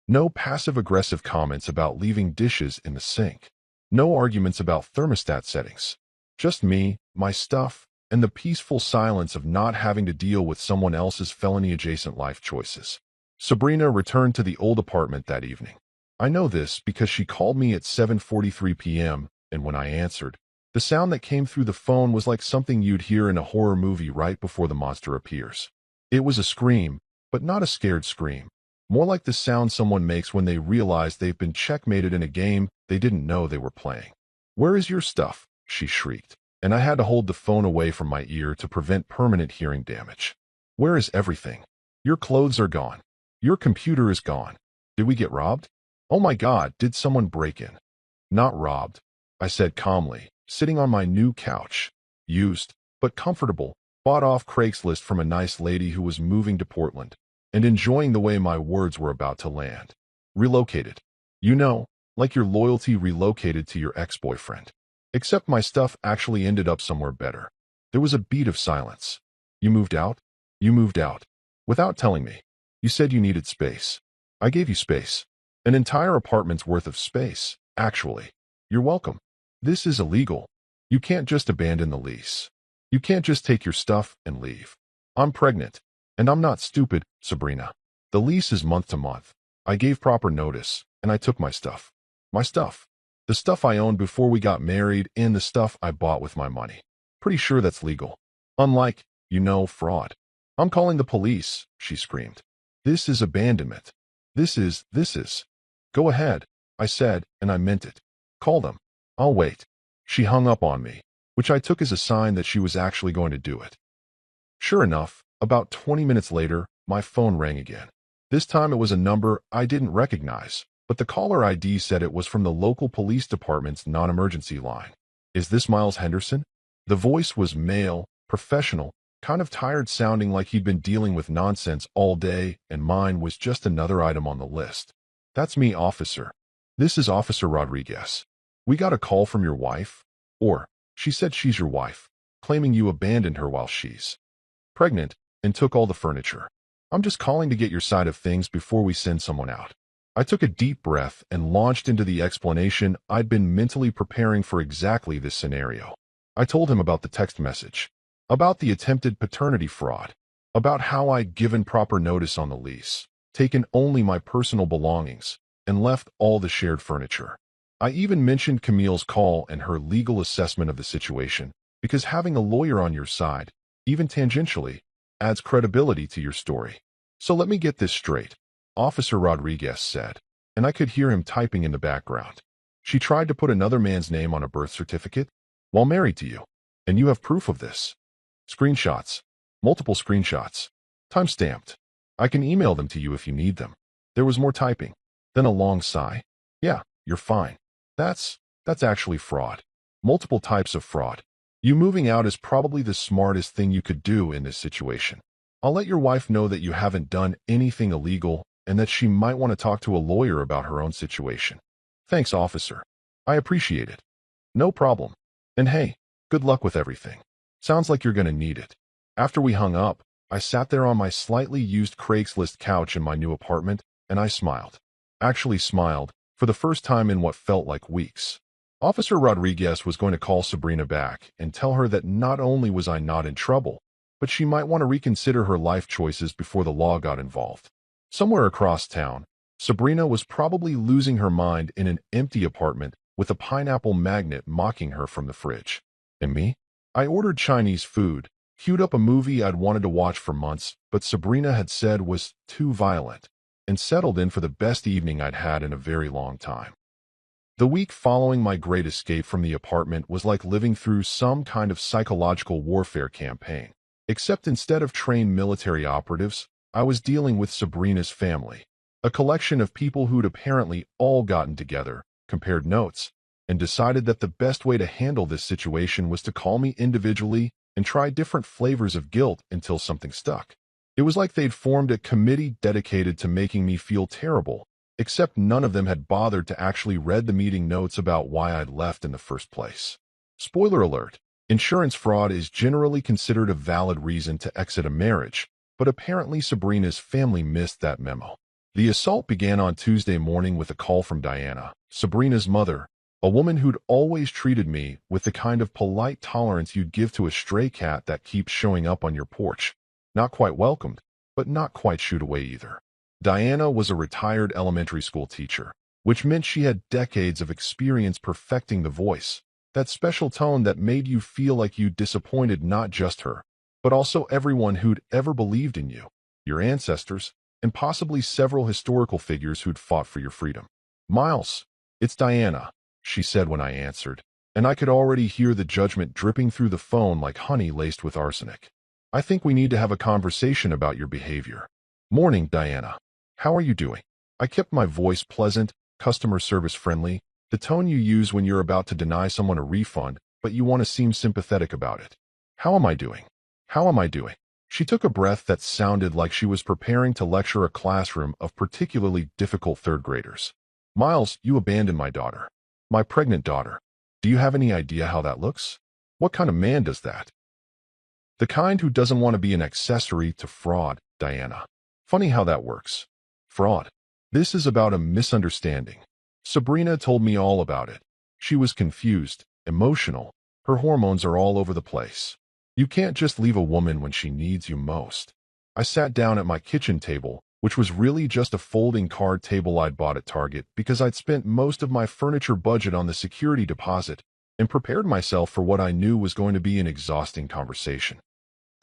No passive-aggressive comments about leaving dishes in the sink. No arguments about thermostat settings. Just me, my stuff, and the peaceful silence of not having to deal with someone else's felony-adjacent life choices. Sabrina returned to the old apartment that evening. I know this because she called me at 7:43 p.m., and when I answered, the sound that came through the phone was like something you'd hear in a horror movie right before the monster appears. It was a scream, but not a scared scream. More like the sound someone makes when they realize they've been checkmated in a game they didn't know they were playing. "Where is your stuff?" she shrieked, and I had to hold the phone away from my ear to prevent permanent hearing damage. "Where is everything? Your clothes are gone. Your computer is gone. Did we get robbed? Oh my God, did someone break in?" "Not robbed," I said calmly, sitting on my new couch. "Used, but comfortable, bought off Craigslist from a nice lady who was moving to Portland, and enjoying the way my words were about to land. Relocated. You know, like your loyalty relocated to your ex-boyfriend. Except my stuff actually ended up somewhere better." There was a beat of silence. "You moved out? You moved out. Without telling me. You said you needed space. I gave you space. An entire apartment's worth of space, actually. You're welcome. This is illegal. You can't just abandon the lease. You can't just take your stuff and leave. I'm pregnant. And I'm not stupid, Sabrina. The lease is month to month. I gave proper notice, and I took my stuff. My stuff. The stuff I owned before we got married and the stuff I bought with my money. Pretty sure that's legal. Unlike, fraud. I'm calling the police," she screamed. "This is abandonment. This is. Go ahead," I said, and I meant it. "Call them. I'll wait." She hung up on me, which I took as a sign that she was actually going to do it. Sure enough, about 20 minutes later, my phone rang again. This time it was a number I didn't recognize, but the caller ID said it was from the local police department's non-emergency line. "Is this Miles Henderson?" The voice was male, professional, kind of tired, sounding like he'd been dealing with nonsense all day, and mine was just another item on the list. "That's me, officer. This is Officer Rodriguez. We got a call from your wife. Or, she said she's your wife, claiming you abandoned her while she's pregnant and took all the furniture. I'm just calling to get your side of things before we send someone out." I took a deep breath and launched into the explanation I'd been mentally preparing for exactly this scenario. I told him about the text message, about the attempted paternity fraud, about how I'd given proper notice on the lease, taken only my personal belongings, and left all the shared furniture. I even mentioned Camille's call and her legal assessment of the situation, because having a lawyer on your side, even tangentially, adds credibility to your story. "So let me get this straight," Officer Rodriguez said, and I could hear him typing in the background. "She tried to put another man's name on a birth certificate while married to you, and you have proof of this. Screenshots. Multiple screenshots. Time-stamped. I can email them to you if you need them." There was more typing. Then a long sigh. "Yeah, you're fine. That's actually fraud. Multiple types of fraud. You moving out is probably the smartest thing you could do in this situation. I'll let your wife know that you haven't done anything illegal and that she might want to talk to a lawyer about her own situation." "Thanks, officer. I appreciate it." "No problem. And hey, good luck with everything. Sounds like you're going to need it." After we hung up, I sat there on my slightly used Craigslist couch in my new apartment, and I smiled. Actually smiled, for the first time in what felt like weeks. Officer Rodriguez was going to call Sabrina back and tell her that not only was I not in trouble, but she might want to reconsider her life choices before the law got involved. Somewhere across town, Sabrina was probably losing her mind in an empty apartment with a pineapple magnet mocking her from the fridge. And me? I ordered Chinese food, queued up a movie I'd wanted to watch for months, but Sabrina had said was too violent, and settled in for the best evening I'd had in a very long time. The week following my great escape from the apartment was like living through some kind of psychological warfare campaign. Except instead of trained military operatives, I was dealing with Sabrina's family, a collection of people who'd apparently all gotten together, compared notes, and decided that the best way to handle this situation was to call me individually and try different flavors of guilt until something stuck. It was like they'd formed a committee dedicated to making me feel terrible, except none of them had bothered to actually read the meeting notes about why I'd left in the first place. Spoiler alert, insurance fraud is generally considered a valid reason to exit a marriage, but apparently Sabrina's family missed that memo. The assault began on Tuesday morning with a call from Diana, Sabrina's mother, a woman who'd always treated me with the kind of polite tolerance you'd give to a stray cat that keeps showing up on your porch. Not quite welcomed, but not quite shooed away either. Diana was a retired elementary school teacher, which meant she had decades of experience perfecting the voice, that special tone that made you feel like you disappointed not just her, but also everyone who'd ever believed in you, your ancestors, and possibly several historical figures who'd fought for your freedom. "Miles, it's Diana," she said when I answered, and I could already hear the judgment dripping through the phone like honey laced with arsenic. "I think we need to have a conversation about your behavior." "Morning, Diana. How are you doing?" I kept my voice pleasant, customer service friendly, the tone you use when you're about to deny someone a refund, but you want to seem sympathetic about it. "How am I doing? How am I doing?" She took a breath that sounded like she was preparing to lecture a classroom of particularly difficult third graders. "Miles, you abandoned my daughter. My pregnant daughter. Do you have any idea how that looks? What kind of man does that?" "The kind who doesn't want to be an accessory to fraud, Diana. Funny how that works. Fraud. This is about a misunderstanding. Sabrina told me all about it. She was confused, emotional. Her hormones are all over the place. You can't just leave a woman when she needs you most." I sat down at my kitchen table, which was really just a folding card table I'd bought at Target because I'd spent most of my furniture budget on the security deposit, and prepared myself for what I knew was going to be an exhausting conversation.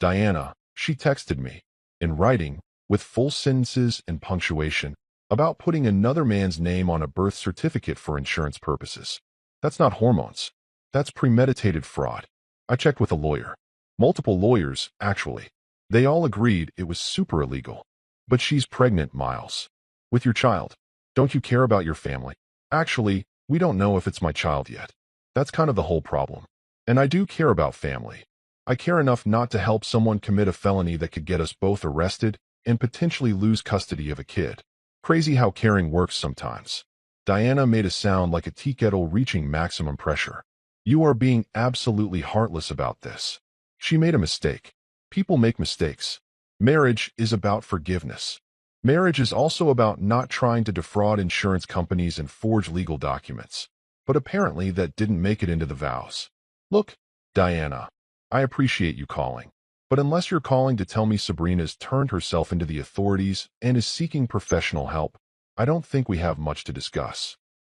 "Diana," she texted me, in writing, with full sentences and punctuation, about putting another man's name on a birth certificate for insurance purposes. "That's not hormones. That's premeditated fraud." I checked with a lawyer. Multiple lawyers, actually. They all agreed it was super illegal. "But she's pregnant, Miles. With your child. Don't you care about your family?" "Actually, we don't know if it's my child yet. That's kind of the whole problem. And I do care about family. I care enough not to help someone commit a felony that could get us both arrested and potentially lose custody of a kid. Crazy how caring works sometimes." Diana made a sound like a tea kettle reaching maximum pressure. "You are being absolutely heartless about this." She made a mistake. People make mistakes. Marriage is about forgiveness. Marriage is also about not trying to defraud insurance companies and forge legal documents. But apparently that didn't make it into the vows. "Look, Diana, I appreciate you calling. But unless you're calling to tell me Sabrina's turned herself into the authorities and is seeking professional help, I don't think we have much to discuss."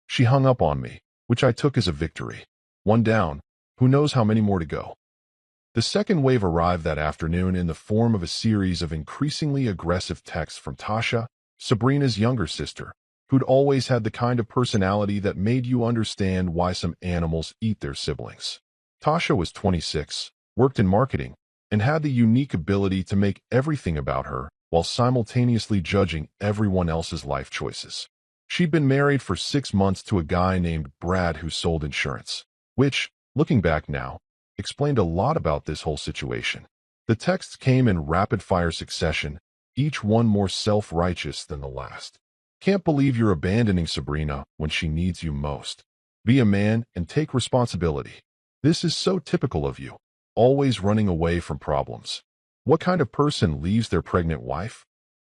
She hung up on me, which I took as a victory. One down, who knows how many more to go. The second wave arrived that afternoon in the form of a series of increasingly aggressive texts from Tasha, Sabrina's younger sister, who'd always had the kind of personality that made you understand why some animals eat their siblings. Tasha was 26, worked in marketing, and had the unique ability to make everything about her while simultaneously judging everyone else's life choices. She'd been married for 6 months to a guy named Brad who sold insurance, which, looking back now, explained a lot about this whole situation. The texts came in rapid-fire succession, each one more self-righteous than the last. "Can't believe you're abandoning Sabrina when she needs you most. Be a man and take responsibility. This is so typical of you, always running away from problems. What kind of person leaves their pregnant wife?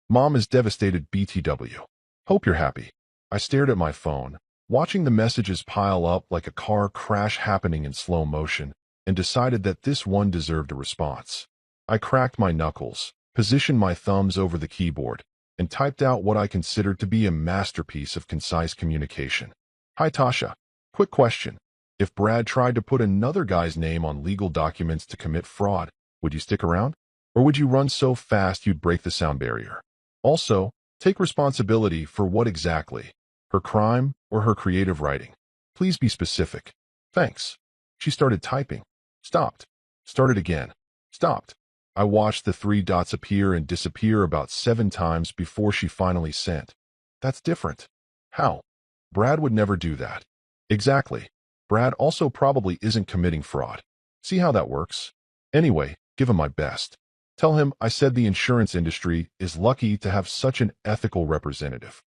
Mom is devastated BTW. Hope you're happy." I stared at my phone, watching the messages pile up like a car crash happening in slow motion, and decided that this one deserved a response. I cracked my knuckles, positioned my thumbs over the keyboard, and typed out what I considered to be a masterpiece of concise communication. "Hi Tasha. Quick question. If Brad tried to put another guy's name on legal documents to commit fraud, Would you stick around? Or would you run so fast you'd break the sound barrier? Also, take responsibility for what exactly? Her crime or her creative writing? Please be specific. Thanks. She started typing. Stopped. Started again. Stopped. I watched the 3 dots appear and disappear about 7 times before she finally sent. That's different. How? Brad would never do that. Exactly. Brad also probably isn't committing fraud. See how that works? Anyway, give him my best. Tell him I said the insurance industry is lucky to have such an ethical representative.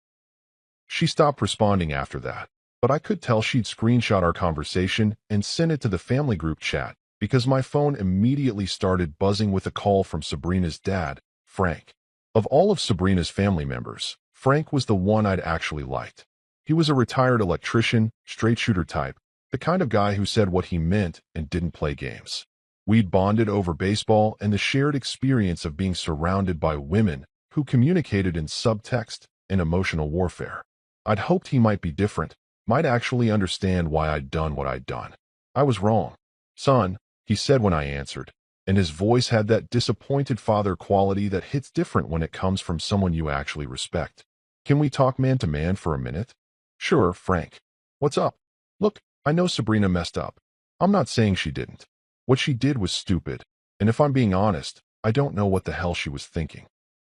She stopped responding after that, but I could tell she'd screenshot our conversation and sent it to the family group chat because my phone immediately started buzzing with a call from Sabrina's dad, Frank. Of all of Sabrina's family members, Frank was the one I'd actually liked. He was a retired electrician, straight-shooter type, the kind of guy who said what he meant and didn't play games. We'd bonded over baseball and the shared experience of being surrounded by women who communicated in subtext and emotional warfare. I'd hoped he might be different, might actually understand why I'd done what I'd done. I was wrong. Son, he said when I answered, and his voice had that disappointed father quality that hits different when it comes from someone you actually respect. Can we talk man to man for a minute? Sure, Frank. What's up? Look, I know Sabrina messed up. I'm not saying she didn't. What she did was stupid, and if I'm being honest, I don't know what the hell she was thinking.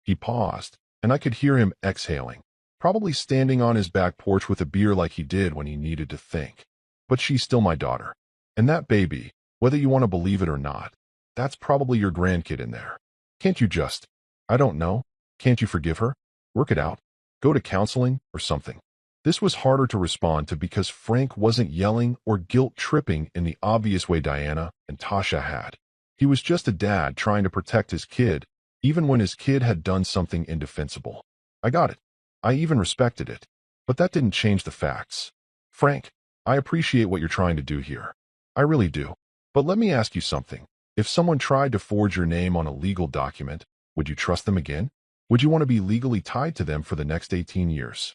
He paused, and I could hear him exhaling, probably standing on his back porch with a beer like he did when he needed to think. But she's still my daughter. And that baby, whether you want to believe it or not, that's probably your grandkid in there. Can't you just, I don't know, can't you forgive her? Work it out? Go to counseling or something? This was harder to respond to because Frank wasn't yelling or guilt-tripping in the obvious way Diana and Tasha had. He was just a dad trying to protect his kid, even when his kid had done something indefensible. I got it. I even respected it. But that didn't change the facts. Frank, I appreciate what you're trying to do here. I really do. But let me ask you something. If someone tried to forge your name on a legal document, would you trust them again? Would you want to be legally tied to them for the next 18 years?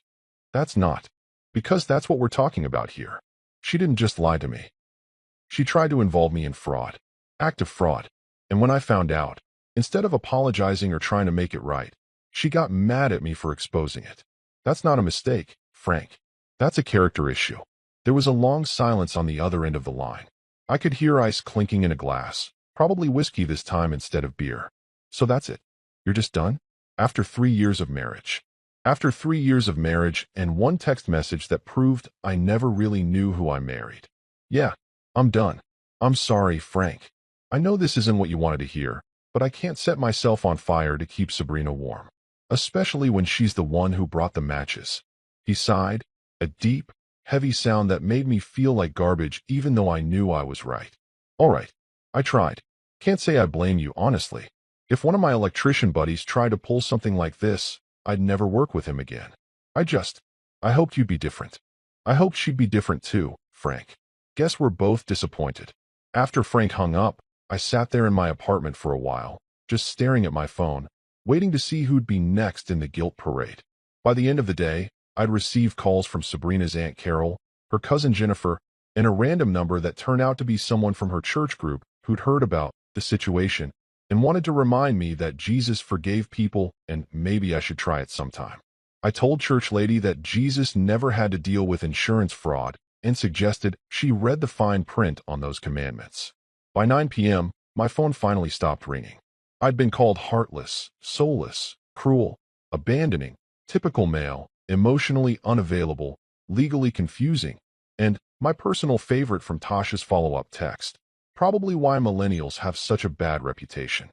That's not. Because that's what we're talking about here. She didn't just lie to me. She tried to involve me in fraud. Active fraud. And when I found out, instead of apologizing or trying to make it right, she got mad at me for exposing it. That's not a mistake, Frank. That's a character issue. There was a long silence on the other end of the line. I could hear ice clinking in a glass, probably whiskey this time instead of beer. So that's it. You're just done? After 3 years of marriage. After 3 years of marriage and one text message that proved I never really knew who I married. Yeah, I'm done. I'm sorry, Frank. I know this isn't what you wanted to hear, but I can't set myself on fire to keep Sabrina warm. Especially when she's the one who brought the matches. He sighed, a deep, heavy sound that made me feel like garbage even though I knew I was right. All right, I tried. Can't say I blame you, honestly. If one of my electrician buddies tried to pull something like this, I'd never work with him again. I hoped you'd be different. I hoped she'd be different too, Frank. Guess we're both disappointed. After Frank hung up, I sat there in my apartment for a while, just staring at my phone, waiting to see who'd be next in the guilt parade. By the end of the day, I'd received calls from Sabrina's Aunt Carol, her cousin Jennifer, and a random number that turned out to be someone from her church group who'd heard about the situation and wanted to remind me that Jesus forgave people and maybe I should try it sometime. I told Church Lady that Jesus never had to deal with insurance fraud and suggested she read the fine print on those commandments. By 9 p.m., my phone finally stopped ringing. I'd been called heartless, soulless, cruel, abandoning, typical male, emotionally unavailable, legally confusing, and my personal favorite from Tasha's follow-up text. Probably why millennials have such a bad reputation.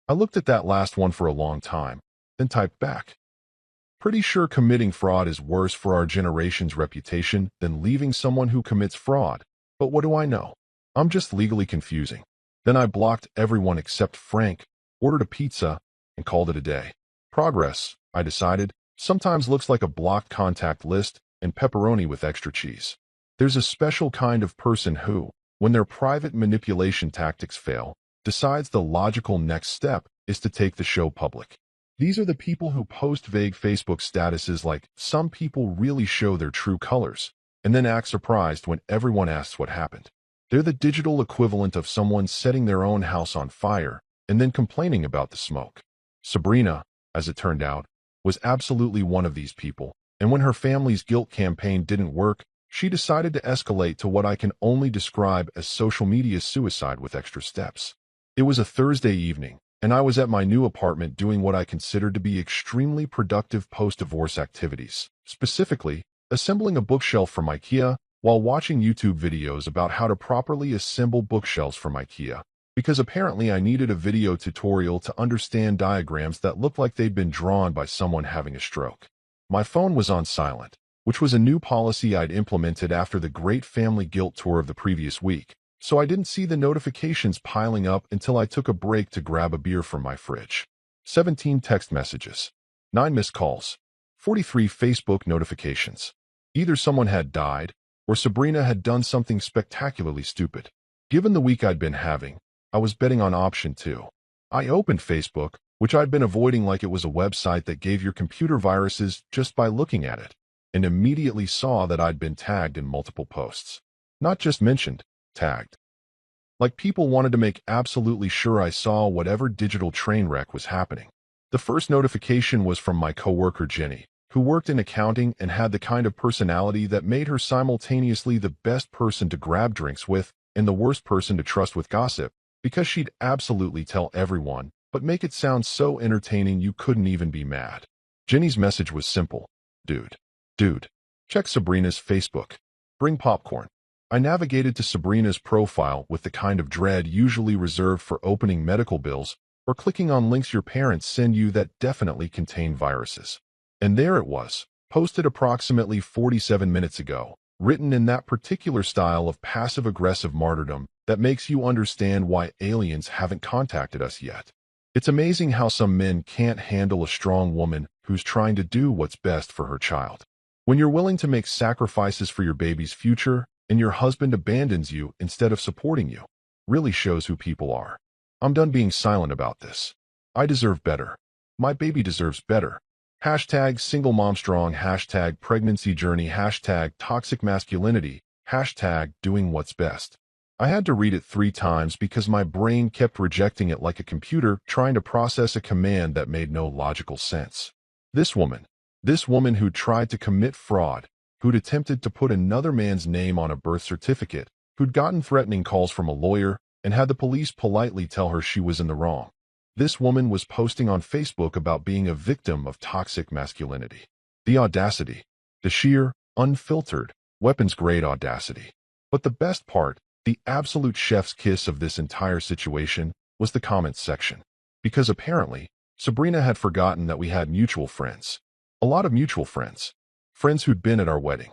I looked at that last one for a long time, then typed back. Pretty sure committing fraud is worse for our generation's reputation than leaving someone who commits fraud. But what do I know? I'm just legally confusing. Then I blocked everyone except Frank, ordered a pizza, and called it a day. Progress, I decided, sometimes looks like a blocked contact list and pepperoni with extra cheese. There's a special kind of person who, when their private manipulation tactics fail, decides the logical next step is to take the show public. These are the people who post vague Facebook statuses like, "Some people really show their true colors," and then act surprised when everyone asks what happened. They're the digital equivalent of someone setting their own house on fire and then complaining about the smoke. Sabrina, as it turned out, was absolutely one of these people, and when her family's guilt campaign didn't work, she decided to escalate to what I can only describe as social media suicide with extra steps. It was a Thursday evening, and I was at my new apartment doing what I considered to be extremely productive post-divorce activities, specifically, assembling a bookshelf from IKEA while watching YouTube videos about how to properly assemble bookshelves from IKEA, because apparently I needed a video tutorial to understand diagrams that looked like they'd been drawn by someone having a stroke. My phone was on silent, which was a new policy I'd implemented after the great family guilt tour of the previous week, so I didn't see the notifications piling up until I took a break to grab a beer from my fridge. 17 text messages, 9 missed calls, 43 Facebook notifications. Either someone had died, or Sabrina had done something spectacularly stupid. Given the week I'd been having, I was betting on option 2. I opened Facebook, which I'd been avoiding like it was a website that gave your computer viruses just by looking at it, and immediately saw that I'd been tagged in multiple posts. Not just mentioned, tagged. Like people wanted to make absolutely sure I saw whatever digital train wreck was happening. The first notification was from my coworker Jenny, who worked in accounting and had the kind of personality that made her simultaneously the best person to grab drinks with and the worst person to trust with gossip, because she'd absolutely tell everyone, but make it sound so entertaining you couldn't even be mad. Jenny's message was simple. Dude, check Sabrina's Facebook. Bring popcorn. I navigated to Sabrina's profile with the kind of dread usually reserved for opening medical bills or clicking on links your parents send you that definitely contain viruses. And there it was, posted approximately 47 minutes ago, written in that particular style of passive-aggressive martyrdom that makes you understand why aliens haven't contacted us yet. It's amazing how some men can't handle a strong woman who's trying to do what's best for her child. When you're willing to make sacrifices for your baby's future and your husband abandons you instead of supporting you, really shows who people are. I'm done being silent about this. I deserve better. My baby deserves better. Hashtag single mom strong, hashtag pregnancy journey, hashtag toxic masculinity, hashtag doing what's best. I had to read it 3 times because my brain kept rejecting it like a computer trying to process a command that made no logical sense. This woman who tried to commit fraud, who'd attempted to put another man's name on a birth certificate, who'd gotten threatening calls from a lawyer and had the police politely tell her she was in the wrong. This woman was posting on Facebook about being a victim of toxic masculinity. The audacity, the sheer, unfiltered, weapons-grade audacity. But the best part, the absolute chef's kiss of this entire situation, was the comments section. Because apparently, Sabrina had forgotten that we had mutual friends. A lot of mutual friends. Friends who'd been at our wedding.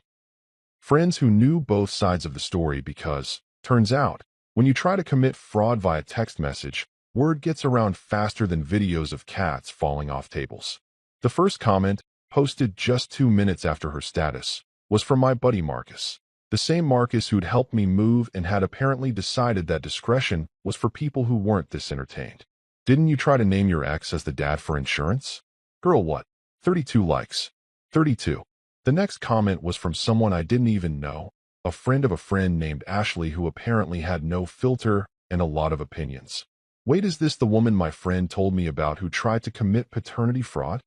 Friends who knew both sides of the story because, turns out, when you try to commit fraud via text message, word gets around faster than videos of cats falling off tables. The first comment, posted just 2 minutes after her status, was from my buddy Marcus. The same Marcus who'd helped me move and had apparently decided that discretion was for people who weren't this entertained. Didn't you try to name your ex as the dad for insurance? Girl what? 32 likes. 32. The next comment was from someone I didn't even know, a friend of a friend named Ashley who apparently had no filter and a lot of opinions. Wait, is this the woman my friend told me about who tried to commit paternity fraud?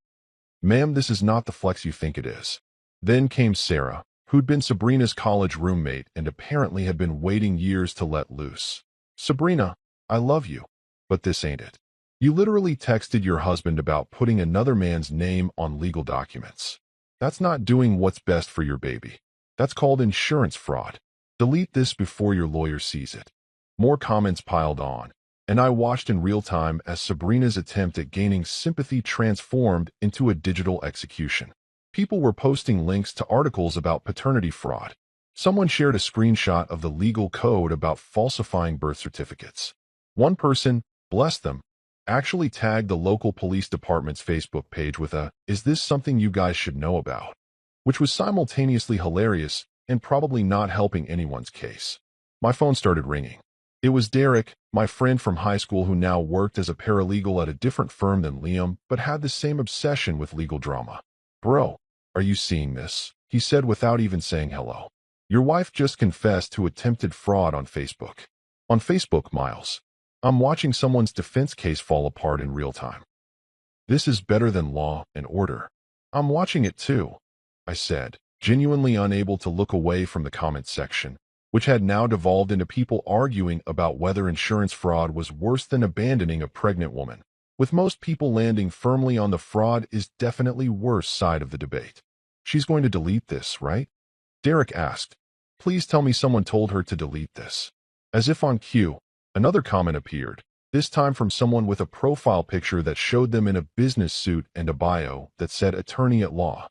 Ma'am, this is not the flex you think it is. Then came Sarah, who'd been Sabrina's college roommate and apparently had been waiting years to let loose. Sabrina, I love you, but this ain't it. You literally texted your husband about putting another man's name on legal documents. That's not doing what's best for your baby. That's called insurance fraud. Delete this before your lawyer sees it. More comments piled on, and I watched in real time as Sabrina's attempt at gaining sympathy transformed into a digital execution. People were posting links to articles about paternity fraud. Someone shared a screenshot of the legal code about falsifying birth certificates. One person, bless them, actually tagged the local police department's Facebook page with a, "Is this something you guys should know about?" which was simultaneously hilarious and probably not helping anyone's case. My phone started ringing. It was Derek, my friend from high school who now worked as a paralegal at a different firm than Liam, but had the same obsession with legal drama. "Bro, are you seeing this?" he said without even saying hello. "Your wife just confessed to attempted fraud on Facebook." On Facebook, Miles. I'm watching someone's defense case fall apart in real time. This is better than Law and Order. I'm watching it too, I said, genuinely unable to look away from the comment section, which had now devolved into people arguing about whether insurance fraud was worse than abandoning a pregnant woman, with most people landing firmly on the fraud is definitely worse side of the debate. She's going to delete this, right? Derek asked. Please tell me someone told her to delete this. As if on cue, another comment appeared, this time from someone with a profile picture that showed them in a business suit and a bio that said attorney at law.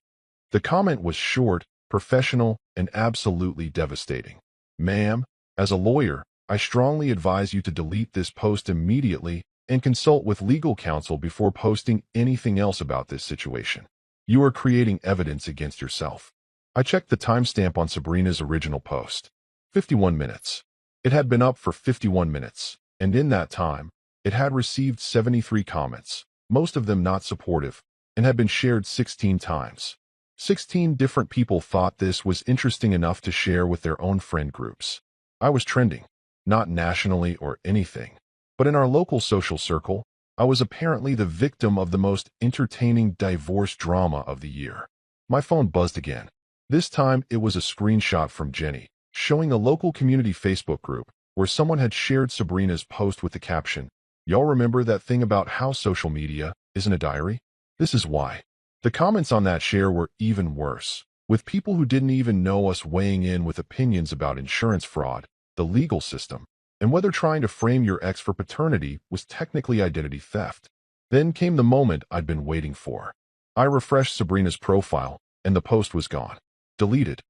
The comment was short, professional, and absolutely devastating. Ma'am, as a lawyer, I strongly advise you to delete this post immediately and consult with legal counsel before posting anything else about this situation. You are creating evidence against yourself. I checked the timestamp on Sabrina's original post. 51 minutes. It had been up for 51 minutes, and in that time, it had received 73 comments, most of them not supportive, and had been shared 16 times. 16 different people thought this was interesting enough to share with their own friend groups. I was trending, not nationally or anything, but in our local social circle, I was apparently the victim of the most entertaining divorce drama of the year. My phone buzzed again. This time, it was a screenshot from Jenny, showing a local community Facebook group where someone had shared Sabrina's post with the caption, "Y'all remember that thing about how social media isn't a diary? This is why." The comments on that share were even worse, with people who didn't even know us weighing in with opinions about insurance fraud, the legal system, and whether trying to frame your ex for paternity was technically identity theft. Then came the moment I'd been waiting for. I refreshed Sabrina's profile, and the post was gone. Deleted.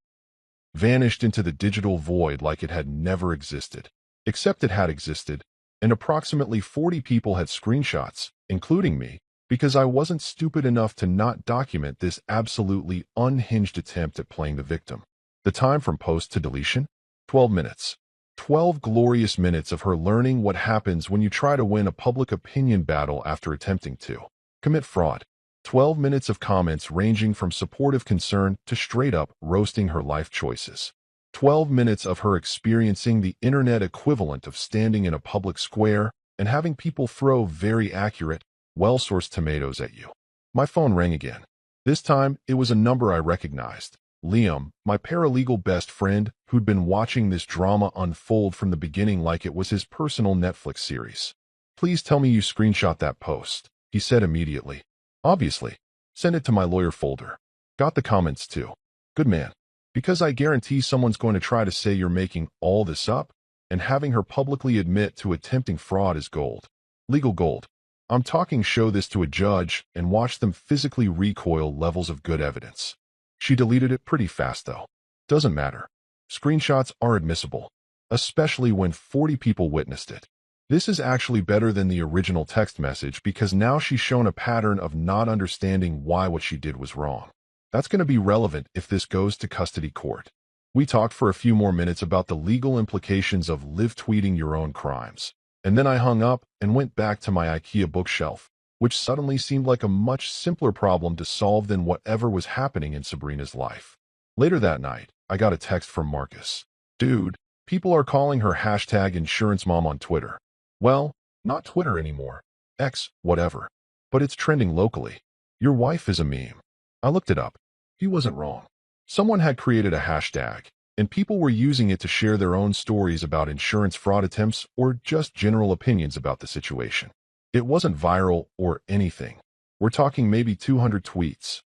Vanished into the digital void like it had never existed. Except it had existed, and approximately 40 people had screenshots, including me, because I wasn't stupid enough to not document this absolutely unhinged attempt at playing the victim. The time from post to deletion? 12 minutes. 12 glorious minutes of her learning what happens when you try to win a public opinion battle after attempting to commit fraud. 12 minutes of comments ranging from supportive concern to straight-up roasting her life choices. 12 minutes of her experiencing the internet equivalent of standing in a public square and having people throw very accurate, well-sourced tomatoes at you. My phone rang again. This time, it was a number I recognized. Liam, my paralegal best friend, who'd been watching this drama unfold from the beginning like it was his personal Netflix series. Please tell me you screenshot that post, he said immediately. Obviously. Send it to my lawyer folder. Got the comments too. Good man. Because I guarantee someone's going to try to say you're making all this up, and having her publicly admit to attempting fraud is gold. Legal gold. I'm talking show this to a judge and watch them physically recoil levels of good evidence. She deleted it pretty fast though. Doesn't matter. Screenshots are admissible, especially when 40 people witnessed it. This is actually better than the original text message because now she's shown a pattern of not understanding why what she did was wrong. That's going to be relevant if this goes to custody court. We talked for a few more minutes about the legal implications of live tweeting your own crimes. And then I hung up and went back to my IKEA bookshelf, which suddenly seemed like a much simpler problem to solve than whatever was happening in Sabrina's life. Later that night, I got a text from Marcus. Dude, people are calling her #InsuranceMom on Twitter. Well, not Twitter anymore. X, whatever. But it's trending locally. Your wife is a meme. I looked it up. He wasn't wrong. Someone had created a hashtag, and people were using it to share their own stories about insurance fraud attempts or just general opinions about the situation. It wasn't viral or anything. We're talking maybe 200 tweets.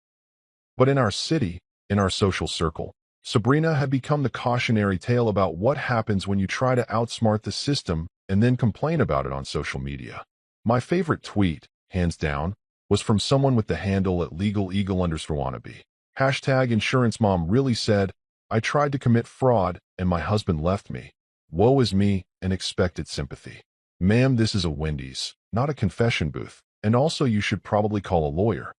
But in our city, in our social circle, Sabrina had become the cautionary tale about what happens when you try to outsmart the system and then complain about it on social media. My favorite tweet, hands down, was from someone with the handle at @legaleagle_wannabe. #InsuranceMom really said, I tried to commit fraud and my husband left me. Woe is me and expected sympathy. Ma'am, this is a Wendy's, not a confession booth, and also you should probably call a lawyer.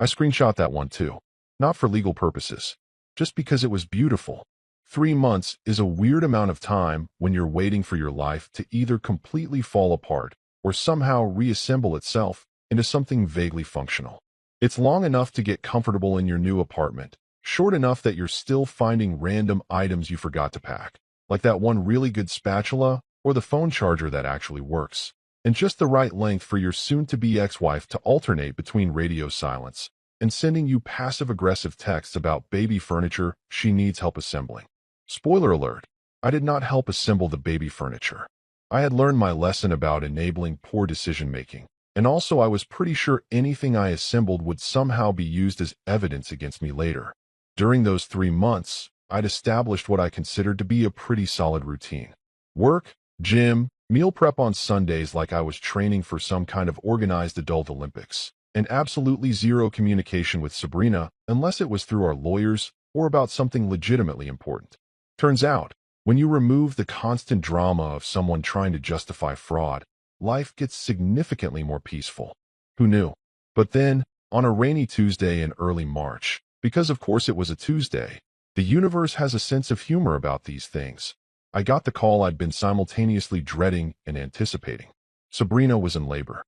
I screenshot that one too. Not for legal purposes. Just because it was beautiful. 3 months is a weird amount of time when you're waiting for your life to either completely fall apart or somehow reassemble itself into something vaguely functional. It's long enough to get comfortable in your new apartment, short enough that you're still finding random items you forgot to pack, like that one really good spatula or the phone charger that actually works. and just the right length for your soon-to-be ex-wife to alternate between radio silence and sending you passive-aggressive texts about baby furniture she needs help assembling. Spoiler alert, I did not help assemble the baby furniture. I had learned my lesson about enabling poor decision-making, and also I was pretty sure anything I assembled would somehow be used as evidence against me later. During those 3 months, I'd established what I considered to be a pretty solid routine. Work, gym, meal prep on Sundays like I was training for some kind of organized adult Olympics, and absolutely zero communication with Sabrina unless it was through our lawyers or about something legitimately important. Turns out, when you remove the constant drama of someone trying to justify fraud, life gets significantly more peaceful. Who knew? But then, on a rainy Tuesday in early March, because of course it was a Tuesday, the universe has a sense of humor about these things. I got the call I'd been simultaneously dreading and anticipating. Sabrina was in labor.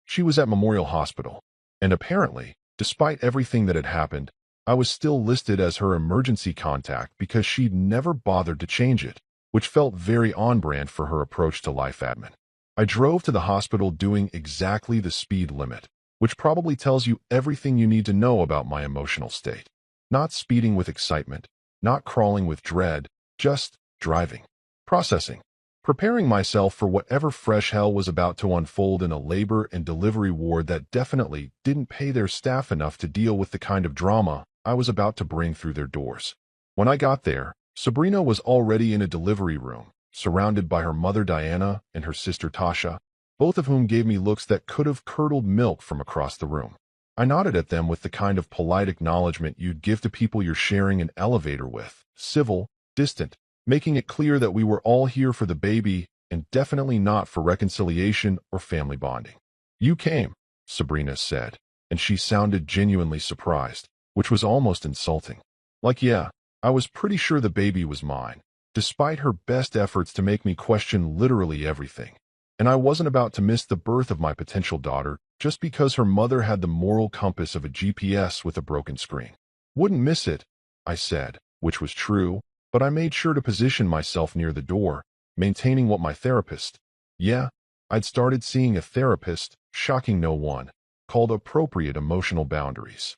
She was at Memorial Hospital, and apparently, despite everything that had happened, I was still listed as her emergency contact because she'd never bothered to change it, which felt very on-brand for her approach to life admin. I drove to the hospital doing exactly the speed limit, which probably tells you everything you need to know about my emotional state. Not speeding with excitement, not crawling with dread, just driving, processing, preparing myself for whatever fresh hell was about to unfold in a labor and delivery ward that definitely didn't pay their staff enough to deal with the kind of drama I was about to bring through their doors. When I got there, Sabrina was already in a delivery room, surrounded by her mother Diana and her sister Tasha, both of whom gave me looks that could have curdled milk from across the room. I nodded at them with the kind of polite acknowledgement you'd give to people you're sharing an elevator with, civil, distant, making it clear that we were all here for the baby and definitely not for reconciliation or family bonding. "You came," Sabrina said, and she sounded genuinely surprised, which was almost insulting. Like, yeah, I was pretty sure the baby was mine, despite her best efforts to make me question literally everything. And I wasn't about to miss the birth of my potential daughter just because her mother had the moral compass of a GPS with a broken screen. "Wouldn't miss it," I said, which was true, but I made sure to position myself near the door, maintaining what my therapist, yeah, I'd started seeing a therapist, shocking no one, called appropriate emotional boundaries.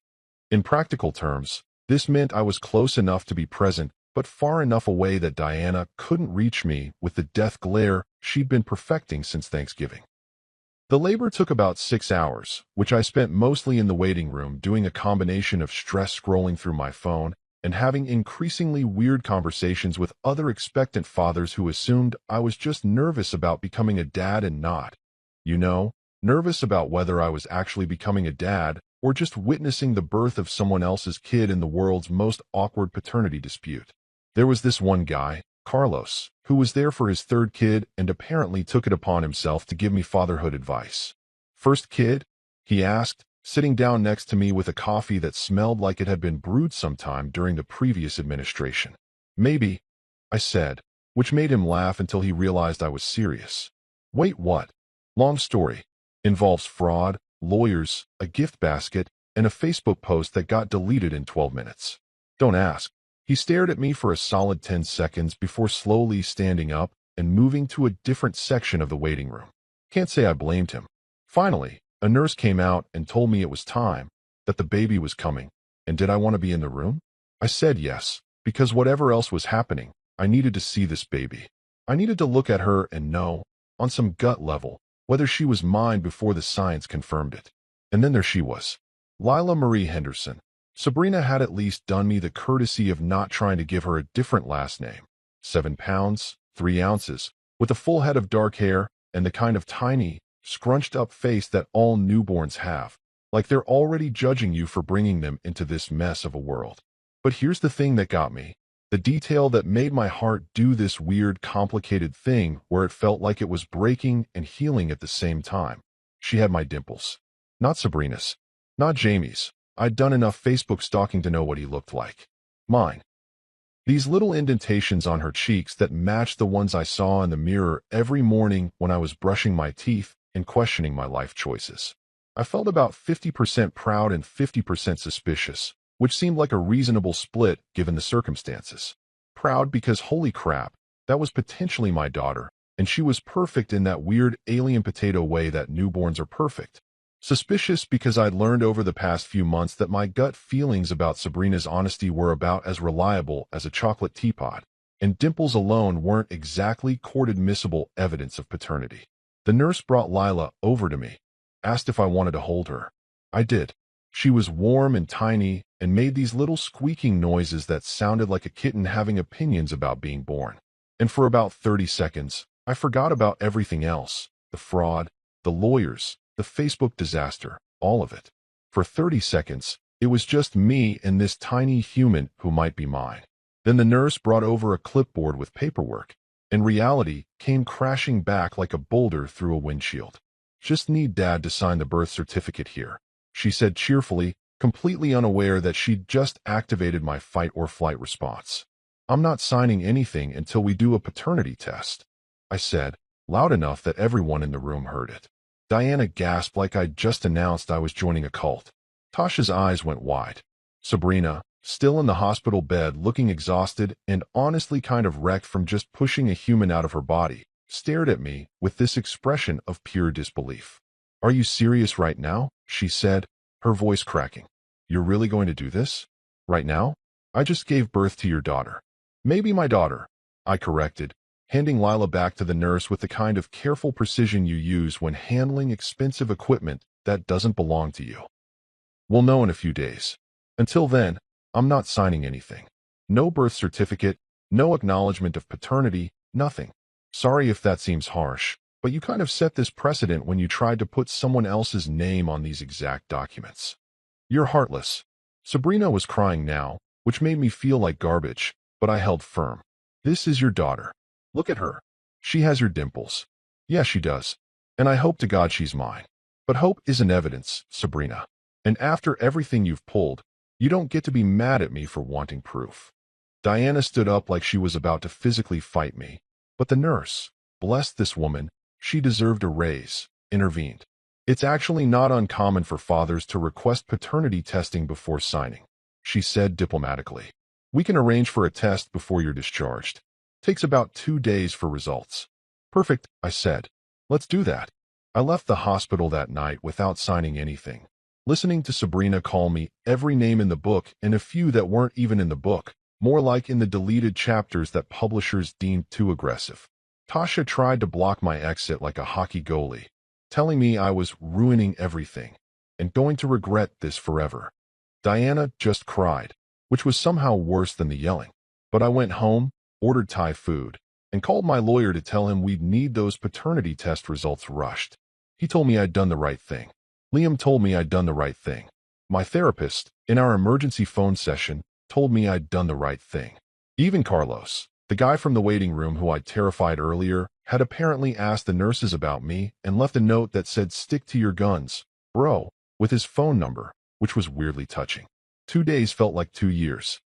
In practical terms, this meant I was close enough to be present, but far enough away that Diana couldn't reach me with the death glare she'd been perfecting since Thanksgiving. The labor took about 6 hours, which I spent mostly in the waiting room doing a combination of stress scrolling through my phone and having increasingly weird conversations with other expectant fathers who assumed I was just nervous about becoming a dad and not, nervous about whether I was actually becoming a dad or just witnessing the birth of someone else's kid in the world's most awkward paternity dispute. There was this one guy, Carlos, who was there for his 3rd kid and apparently took it upon himself to give me fatherhood advice. "First kid?" he asked, sitting down next to me with a coffee that smelled like it had been brewed sometime during the previous administration. "Maybe," I said, which made him laugh until he realized I was serious. "Wait, what?" "Long story. Involves fraud, lawyers, a gift basket, and a Facebook post that got deleted in 12 minutes. "Don't ask." He stared at me for a solid 10 seconds before slowly standing up and moving to a different section of the waiting room. Can't say I blamed him. Finally, a nurse came out and told me it was time, that the baby was coming, and did I want to be in the room? I said yes, because whatever else was happening, I needed to see this baby. I needed to look at her and know, on some gut level, whether she was mine before the science confirmed it. And then there she was. Lila Marie Henderson. Sabrina had at least done me the courtesy of not trying to give her a different last name. 7 pounds, 3 ounces, with a full head of dark hair and the kind of tiny, scrunched-up face that all newborns have, like they're already judging you for bringing them into this mess of a world. But here's the thing that got me. The detail that made my heart do this weird, complicated thing where it felt like it was breaking and healing at the same time. She had my dimples. Not Sabrina's. Not Jamie's. I'd done enough Facebook stalking to know what he looked like. Mine. These little indentations on her cheeks that matched the ones I saw in the mirror every morning when I was brushing my teeth and questioning my life choices. I felt about 50% proud and 50% suspicious, which seemed like a reasonable split given the circumstances. Proud because holy crap, that was potentially my daughter, and she was perfect in that weird alien potato way that newborns are perfect. Suspicious because I'd learned over the past few months that my gut feelings about Sabrina's honesty were about as reliable as a chocolate teapot, and dimples alone weren't exactly court-admissible evidence of paternity. The nurse brought Lila over to me, asked if I wanted to hold her. I did. She was warm and tiny and made these little squeaking noises that sounded like a kitten having opinions about being born. And for about 30 seconds, I forgot about everything else, the fraud, the lawyers, the Facebook disaster, all of it. For 30 seconds, it was just me and this tiny human who might be mine. Then the nurse brought over a clipboard with paperwork, and reality came crashing back like a boulder through a windshield. Just need Dad to sign the birth certificate here, she said cheerfully, completely unaware that she'd just activated my fight or flight response. I'm not signing anything until we do a paternity test, I said, loud enough that everyone in the room heard it. Diana gasped like I'd just announced I was joining a cult. Tasha's eyes went wide. Sabrina, still in the hospital bed looking exhausted and honestly kind of wrecked from just pushing a human out of her body, stared at me with this expression of pure disbelief. Are you serious right now? She said, her voice cracking. You're really going to do this? Right now? I just gave birth to your daughter. Maybe my daughter, I corrected, handing Lila back to the nurse with the kind of careful precision you use when handling expensive equipment that doesn't belong to you. We'll know in a few days. Until then, I'm not signing anything. No birth certificate, no acknowledgement of paternity, nothing. Sorry if that seems harsh, but you kind of set this precedent when you tried to put someone else's name on these exact documents. You're heartless. Sabrina was crying now, which made me feel like garbage, but I held firm. This is your daughter. Look at her. She has your dimples. Yeah, she does. And I hope to God she's mine. But hope isn't evidence, Sabrina. And after everything you've pulled, you don't get to be mad at me for wanting proof. Diana stood up like she was about to physically fight me. But the nurse, bless this woman, she deserved a raise, intervened. It's actually not uncommon for fathers to request paternity testing before signing, she said diplomatically. We can arrange for a test before you're discharged. Takes about 2 days for results. Perfect, I said. Let's do that. I left the hospital that night without signing anything, listening to Sabrina call me every name in the book and a few that weren't even in the book, more like in the deleted chapters that publishers deemed too aggressive. Tasha tried to block my exit like a hockey goalie, telling me I was ruining everything and going to regret this forever. Diana just cried, which was somehow worse than the yelling. But I went home, ordered Thai food, and called my lawyer to tell him we'd need those paternity test results rushed. He told me I'd done the right thing. Liam told me I'd done the right thing. My therapist, in our emergency phone session, told me I'd done the right thing. Even Carlos, the guy from the waiting room who I'd terrified earlier, had apparently asked the nurses about me and left a note that said, "Stick to your guns, bro," with his phone number, which was weirdly touching. 2 days felt like 2 years.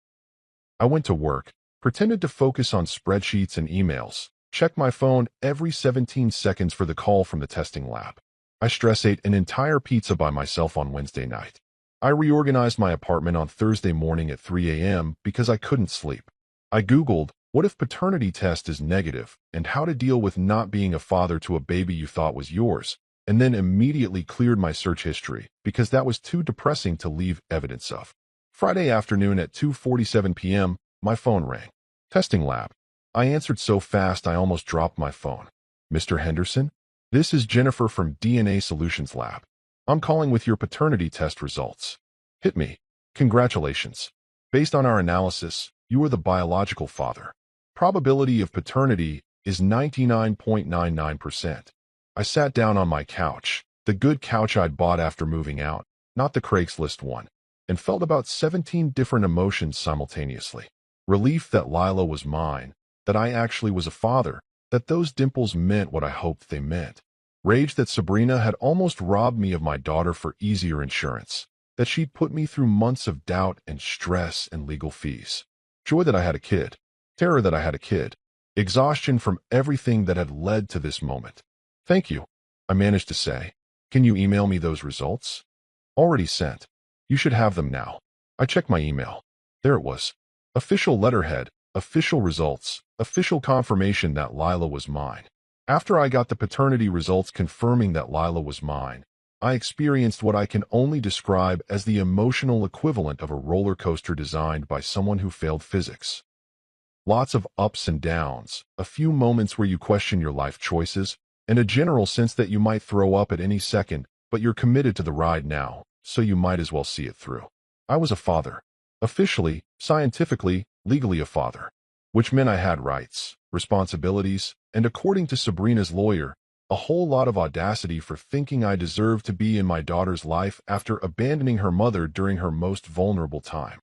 I went to work, pretended to focus on spreadsheets and emails, checked my phone every 17 seconds for the call from the testing lab. I stress ate an entire pizza by myself on Wednesday night. I reorganized my apartment on Thursday morning at 3 a.m. because I couldn't sleep. I Googled, what if paternity test is negative, and how to deal with not being a father to a baby you thought was yours, and then immediately cleared my search history because that was too depressing to leave evidence of. Friday afternoon at 2:47 p.m., my phone rang. Testing lab. I answered so fast I almost dropped my phone. Mr. Henderson? This is Jennifer from DNA Solutions Lab. I'm calling with your paternity test results. Hit me. Congratulations. Based on our analysis, you are the biological father. Probability of paternity is 99.99%. I sat down on my couch, the good couch I'd bought after moving out, not the Craigslist one, and felt about 17 different emotions simultaneously. Relief that Lila was mine, that I actually was a father, that those dimples meant what I hoped they meant. Rage that Sabrina had almost robbed me of my daughter for easier insurance, that she'd put me through months of doubt and stress and legal fees. Joy that I had a kid. Terror that I had a kid. Exhaustion from everything that had led to this moment. Thank you, I managed to say. Can you email me those results? Already sent. You should have them now. I checked my email. There it was. Official letterhead, official results, official confirmation that Lila was mine. After I got the paternity results confirming that Lila was mine, I experienced what I can only describe as the emotional equivalent of a roller coaster designed by someone who failed physics. Lots of ups and downs, a few moments where you question your life choices, and a general sense that you might throw up at any second, but you're committed to the ride now, so you might as well see it through. I was a father. Officially, scientifically, legally a father. Which meant I had rights, responsibilities, and according to Sabrina's lawyer, a whole lot of audacity for thinking I deserved to be in my daughter's life after abandoning her mother during her most vulnerable time.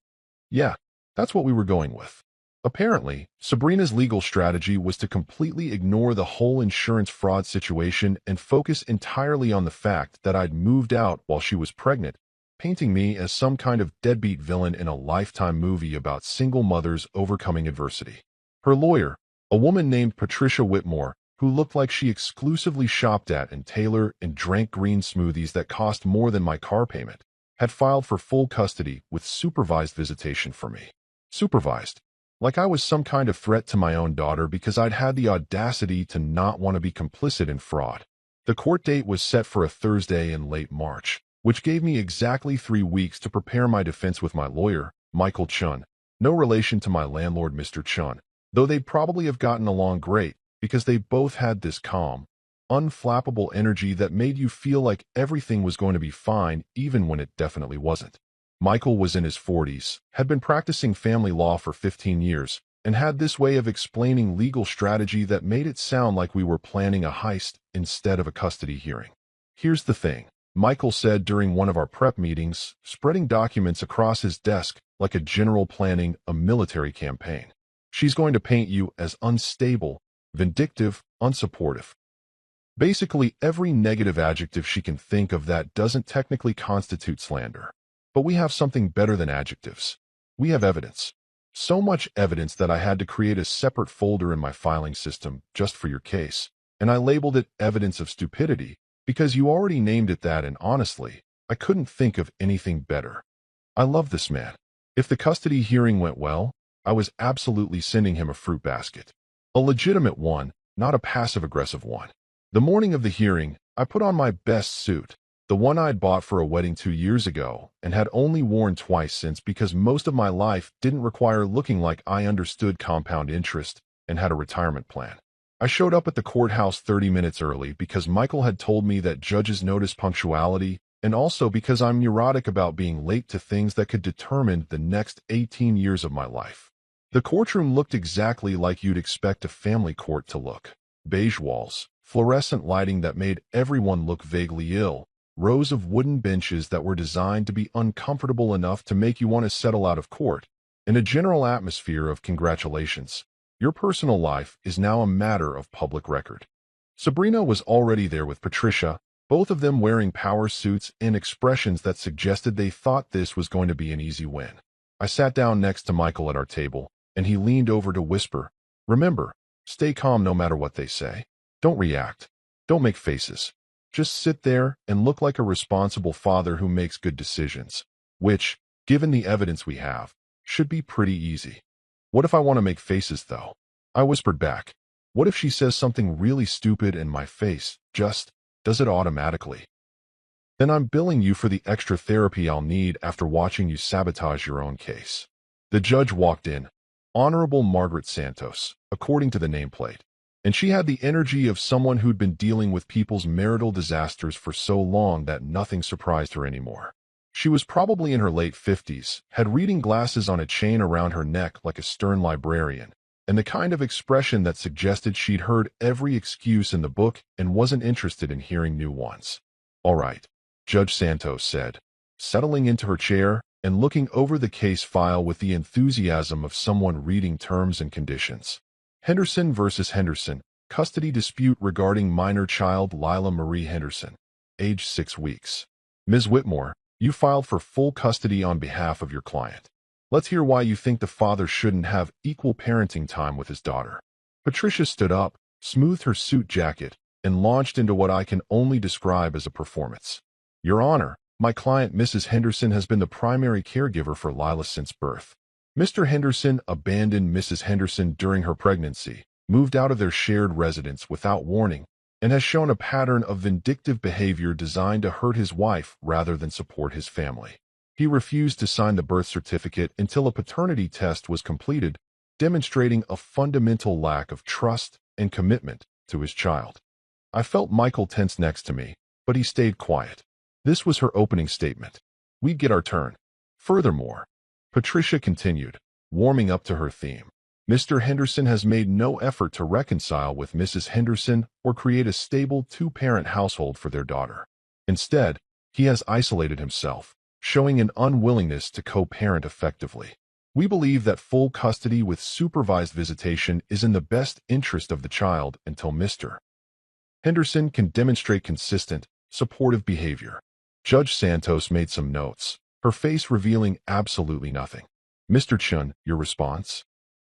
Yeah, that's what we were going with. Apparently, Sabrina's legal strategy was to completely ignore the whole insurance fraud situation and focus entirely on the fact that I'd moved out while she was pregnant, painting me as some kind of deadbeat villain in a Lifetime movie about single mothers overcoming adversity. Her lawyer, a woman named Patricia Whitmore, who looked like she exclusively shopped at and Taylor and drank green smoothies that cost more than my car payment, had filed for full custody with supervised visitation for me. Supervised. Like I was some kind of threat to my own daughter because I'd had the audacity to not want to be complicit in fraud. The court date was set for a Thursday in late March, which gave me exactly 3 weeks to prepare my defense with my lawyer, Michael Chun. No relation to my landlord, Mr. Chun, though they'd probably have gotten along great because they both had this calm, unflappable energy that made you feel like everything was going to be fine even when it definitely wasn't. Michael was in his 40s, had been practicing family law for 15 years, and had this way of explaining legal strategy that made it sound like we were planning a heist instead of a custody hearing. Here's the thing, Michael said during one of our prep meetings, spreading documents across his desk like a general planning a military campaign. She's going to paint you as unstable, vindictive, unsupportive. Basically every negative adjective she can think of that doesn't technically constitute slander. But we have something better than adjectives. We have evidence. So much evidence that I had to create a separate folder in my filing system just for your case, and I labeled it evidence of stupidity because you already named it that, and honestly, I couldn't think of anything better. I love this man. If the custody hearing went well, I was absolutely sending him a fruit basket. A legitimate one, not a passive-aggressive one. The morning of the hearing, I put on my best suit, the one I'd bought for a wedding 2 years ago and had only worn twice since because most of my life didn't require looking like I understood compound interest and had a retirement plan. I showed up at the courthouse 30 minutes early because Michael had told me that judges notice punctuality, and also because I'm neurotic about being late to things that could determine the next 18 years of my life. The courtroom looked exactly like you'd expect a family court to look. Beige walls, fluorescent lighting that made everyone look vaguely ill, rows of wooden benches that were designed to be uncomfortable enough to make you want to settle out of court, and a general atmosphere of congratulations. Your personal life is now a matter of public record. Sabrina was already there with Patricia, both of them wearing power suits and expressions that suggested they thought this was going to be an easy win. I sat down next to Michael at our table, and he leaned over to whisper, "Remember, stay calm no matter what they say. Don't react. Don't make faces. Just sit there and look like a responsible father who makes good decisions, which, given the evidence we have, should be pretty easy." "What if I want to make faces, though?" I whispered back. "What if she says something really stupid and my face just does it automatically? Then I'm billing you for the extra therapy I'll need after watching you sabotage your own case." The judge walked in, Honorable Margaret Santos, according to the nameplate, and she had the energy of someone who'd been dealing with people's marital disasters for so long that nothing surprised her anymore. She was probably in her late 50s, had reading glasses on a chain around her neck like a stern librarian, and the kind of expression that suggested she'd heard every excuse in the book and wasn't interested in hearing new ones. "All right," Judge Santos said, settling into her chair and looking over the case file with the enthusiasm of someone reading terms and conditions. "Henderson versus Henderson, custody dispute regarding minor child Lila Marie Henderson, age 6 weeks. Ms. Whitmore, you filed for full custody on behalf of your client. Let's hear why you think the father shouldn't have equal parenting time with his daughter." Patricia stood up, smoothed her suit jacket, and launched into what I can only describe as a performance. "Your Honor, my client Mrs. Henderson has been the primary caregiver for Lila since birth. Mr. Henderson abandoned Mrs. Henderson during her pregnancy, moved out of their shared residence without warning, and has shown a pattern of vindictive behavior designed to hurt his wife rather than support his family. He refused to sign the birth certificate until a paternity test was completed, demonstrating a fundamental lack of trust and commitment to his child. I felt Michael tense next to me, but he stayed quiet. This was her opening statement. We'd get our turn. Furthermore, Patricia continued, warming up to her theme. Mr. Henderson has made no effort to reconcile with Mrs. Henderson or create a stable two-parent household for their daughter. Instead, he has isolated himself, showing an unwillingness to co-parent effectively. We believe that full custody with supervised visitation is in the best interest of the child until Mr. Henderson can demonstrate consistent, supportive behavior. Judge Santos made some notes, her face revealing absolutely nothing. Mr. Chun, your response?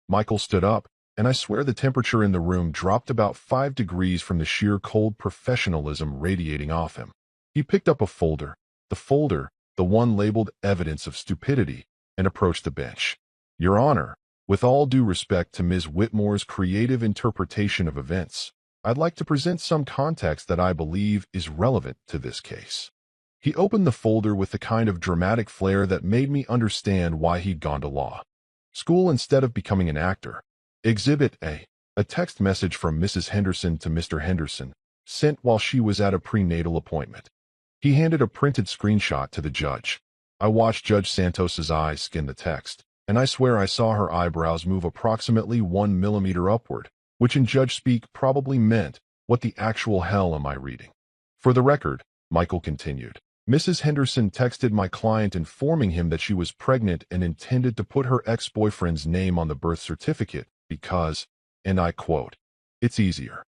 Michael stood up, and I swear the temperature in the room dropped about 5 degrees from the sheer cold professionalism radiating off him. He picked up a folder, the one labeled Evidence of Stupidity, and approached the bench. Your Honor, with all due respect to Ms. Whitmore's creative interpretation of events, I'd like to present some context that I believe is relevant to this case. He opened the folder with the kind of dramatic flair that made me understand why he'd gone to law school instead of becoming an actor. Exhibit A text message from Mrs. Henderson to Mr. Henderson, sent while she was at a prenatal appointment. He handed a printed screenshot to the judge. I watched Judge Santos's eyes skim the text, and I swear I saw her eyebrows move approximately 1 millimeter upward, which in judge speak probably meant, what the actual hell am I reading? For the record, Michael continued, Mrs. Henderson texted my client informing him that she was pregnant and intended to put her ex-boyfriend's name on the birth certificate because, and I quote, it's easier.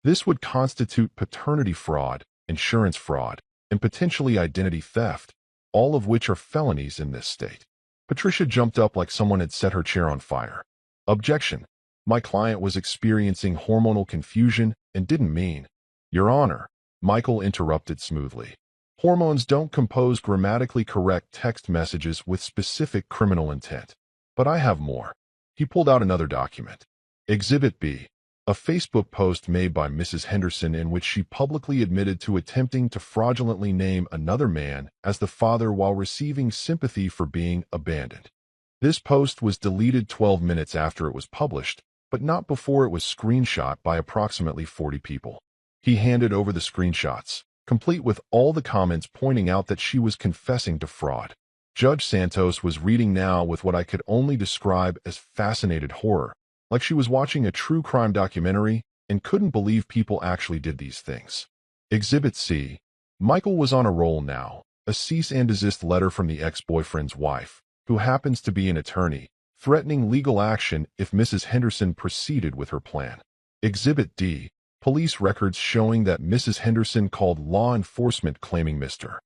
This would constitute paternity fraud, insurance fraud, and potentially identity theft, all of which are felonies in this state. Patricia jumped up like someone had set her chair on fire. Objection. My client was experiencing hormonal confusion and didn't mean. Your Honor, Michael interrupted smoothly. Hormones don't compose grammatically correct text messages with specific criminal intent. But I have more. He pulled out another document. Exhibit B. A Facebook post made by Mrs. Henderson in which she publicly admitted to attempting to fraudulently name another man as the father while receiving sympathy for being abandoned. This post was deleted 12 minutes after it was published, but not before it was screenshot by approximately 40 people. He handed over the screenshots, complete with all the comments pointing out that she was confessing to fraud. Judge Santos was reading now with what I could only describe as fascinated horror, like she was watching a true crime documentary and couldn't believe people actually did these things. Exhibit C. Michael was on a roll now, a cease and desist letter from the ex-boyfriend's wife, who happens to be an attorney, threatening legal action if Mrs. Henderson proceeded with her plan. Exhibit D. Police records showing that Mrs. Henderson called law enforcement claiming Mr.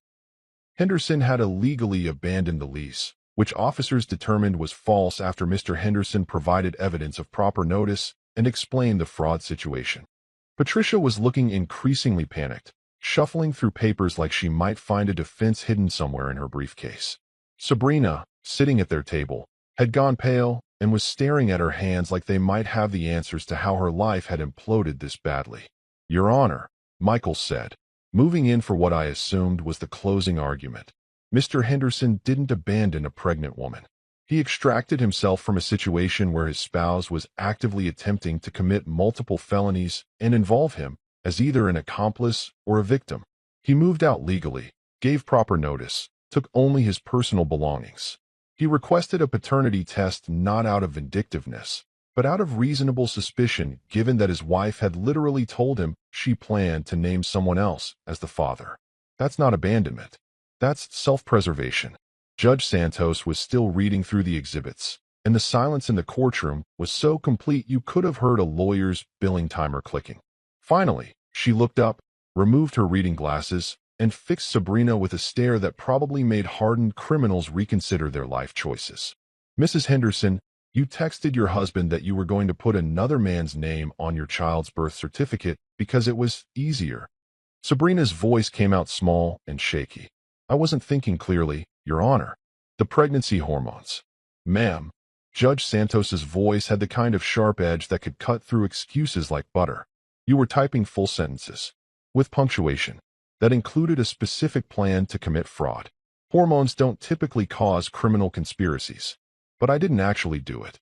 Henderson had illegally abandoned the lease, which officers determined was false after Mr. Henderson provided evidence of proper notice and explained the fraud situation. Patricia was looking increasingly panicked, shuffling through papers like she might find a defense hidden somewhere in her briefcase. Sabrina, sitting at their table, had gone pale and was staring at her hands like they might have the answers to how her life had imploded this badly. Your Honor, Michael said, moving in for what I assumed was the closing argument. Mr. Henderson didn't abandon a pregnant woman. He extracted himself from a situation where his spouse was actively attempting to commit multiple felonies and involve him as either an accomplice or a victim. He moved out legally, gave proper notice, took only his personal belongings. He requested a paternity test not out of vindictiveness, but out of reasonable suspicion given that his wife had literally told him she planned to name someone else as the father. That's not abandonment. That's self-preservation. Judge Santos was still reading through the exhibits, and the silence in the courtroom was so complete you could have heard a lawyer's billing timer clicking. Finally, she looked up, removed her reading glasses, and fixed Sabrina with a stare that probably made hardened criminals reconsider their life choices. Mrs. Henderson, you texted your husband that you were going to put another man's name on your child's birth certificate because it was easier. Sabrina's voice came out small and shaky. I wasn't thinking clearly, Your Honor. The pregnancy hormones. Ma'am. Judge Santos's voice had the kind of sharp edge that could cut through excuses like butter. You were typing full sentences, with punctuation, that included a specific plan to commit fraud. Hormones don't typically cause criminal conspiracies, but I didn't actually do it.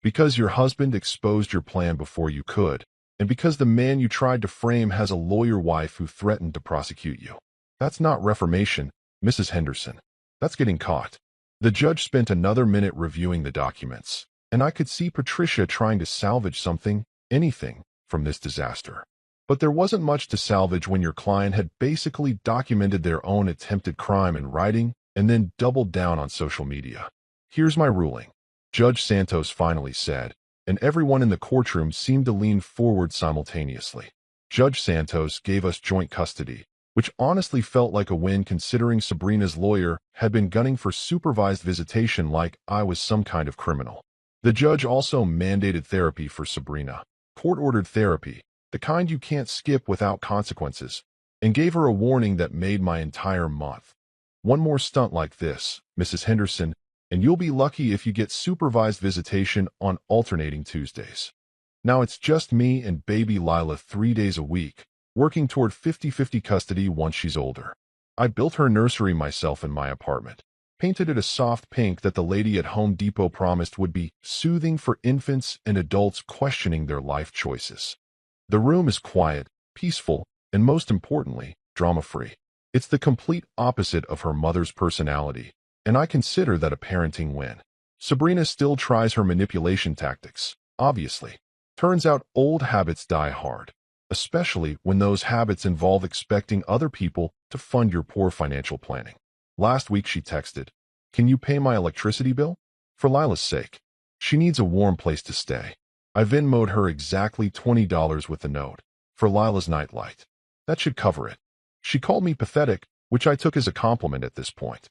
Because your husband exposed your plan before you could, and because the man you tried to frame has a lawyer wife who threatened to prosecute you. That's not reformation, Mrs. Henderson. That's getting caught. The judge spent another minute reviewing the documents, and I could see Patricia trying to salvage something, anything, from this disaster. But there wasn't much to salvage when your client had basically documented their own attempted crime in writing and then doubled down on social media. Here's my ruling, Judge Santos finally said, and everyone in the courtroom seemed to lean forward simultaneously. Judge Santos gave us joint custody, which honestly felt like a win considering Sabrina's lawyer had been gunning for supervised visitation like I was some kind of criminal. The judge also mandated therapy for Sabrina, court-ordered therapy, the kind you can't skip without consequences, and gave her a warning that made my entire month. One more stunt like this, Mrs. Henderson, and you'll be lucky if you get supervised visitation on alternating Tuesdays. Now it's just me and baby Lila 3 days a week, working toward 50-50 custody once she's older. I built her nursery myself in my apartment, painted it a soft pink that the lady at Home Depot promised would be soothing for infants and adults questioning their life choices. The room is quiet, peaceful, and most importantly, drama-free. It's the complete opposite of her mother's personality, and I consider that a parenting win. Sabrina still tries her manipulation tactics, obviously. Turns out old habits die hard, especially when those habits involve expecting other people to fund your poor financial planning. Last week she texted, "Can you pay my electricity bill? For Lila's sake. She needs a warm place to stay." I Venmo'd her exactly $20 with the note, for Lila's nightlight. That should cover it. She called me pathetic, which I took as a compliment at this point.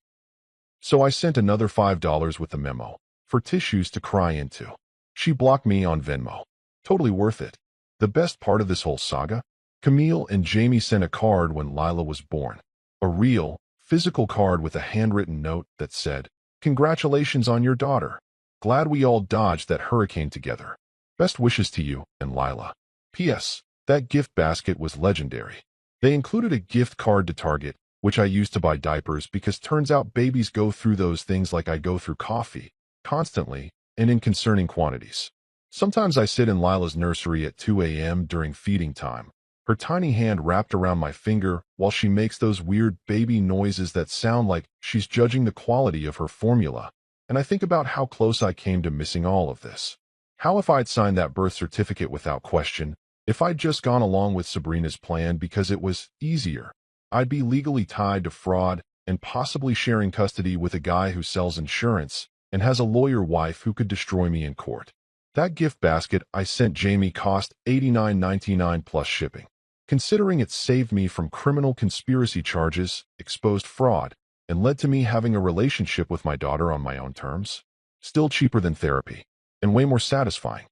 So I sent another $5 with the memo, for tissues to cry into. She blocked me on Venmo. Totally worth it. The best part of this whole saga? Camille and Jamie sent a card when Lila was born. A real, physical card with a handwritten note that said, "Congratulations on your daughter. Glad we all dodged that hurricane together. Best wishes to you and Lila." P.S. That gift basket was legendary. They included a gift card to Target, which I used to buy diapers because turns out babies go through those things like I go through coffee, constantly, and in concerning quantities. Sometimes I sit in Lila's nursery at 2 a.m. during feeding time, her tiny hand wrapped around my finger while she makes those weird baby noises that sound like she's judging the quality of her formula, and I think about how close I came to missing all of this. How if I'd signed that birth certificate without question, if I'd just gone along with Sabrina's plan because it was easier, I'd be legally tied to fraud and possibly sharing custody with a guy who sells insurance and has a lawyer wife who could destroy me in court. That gift basket I sent Jamie cost $89.99 plus shipping. Considering it saved me from criminal conspiracy charges, exposed fraud, and led to me having a relationship with my daughter on my own terms, still cheaper than therapy, and way more satisfying.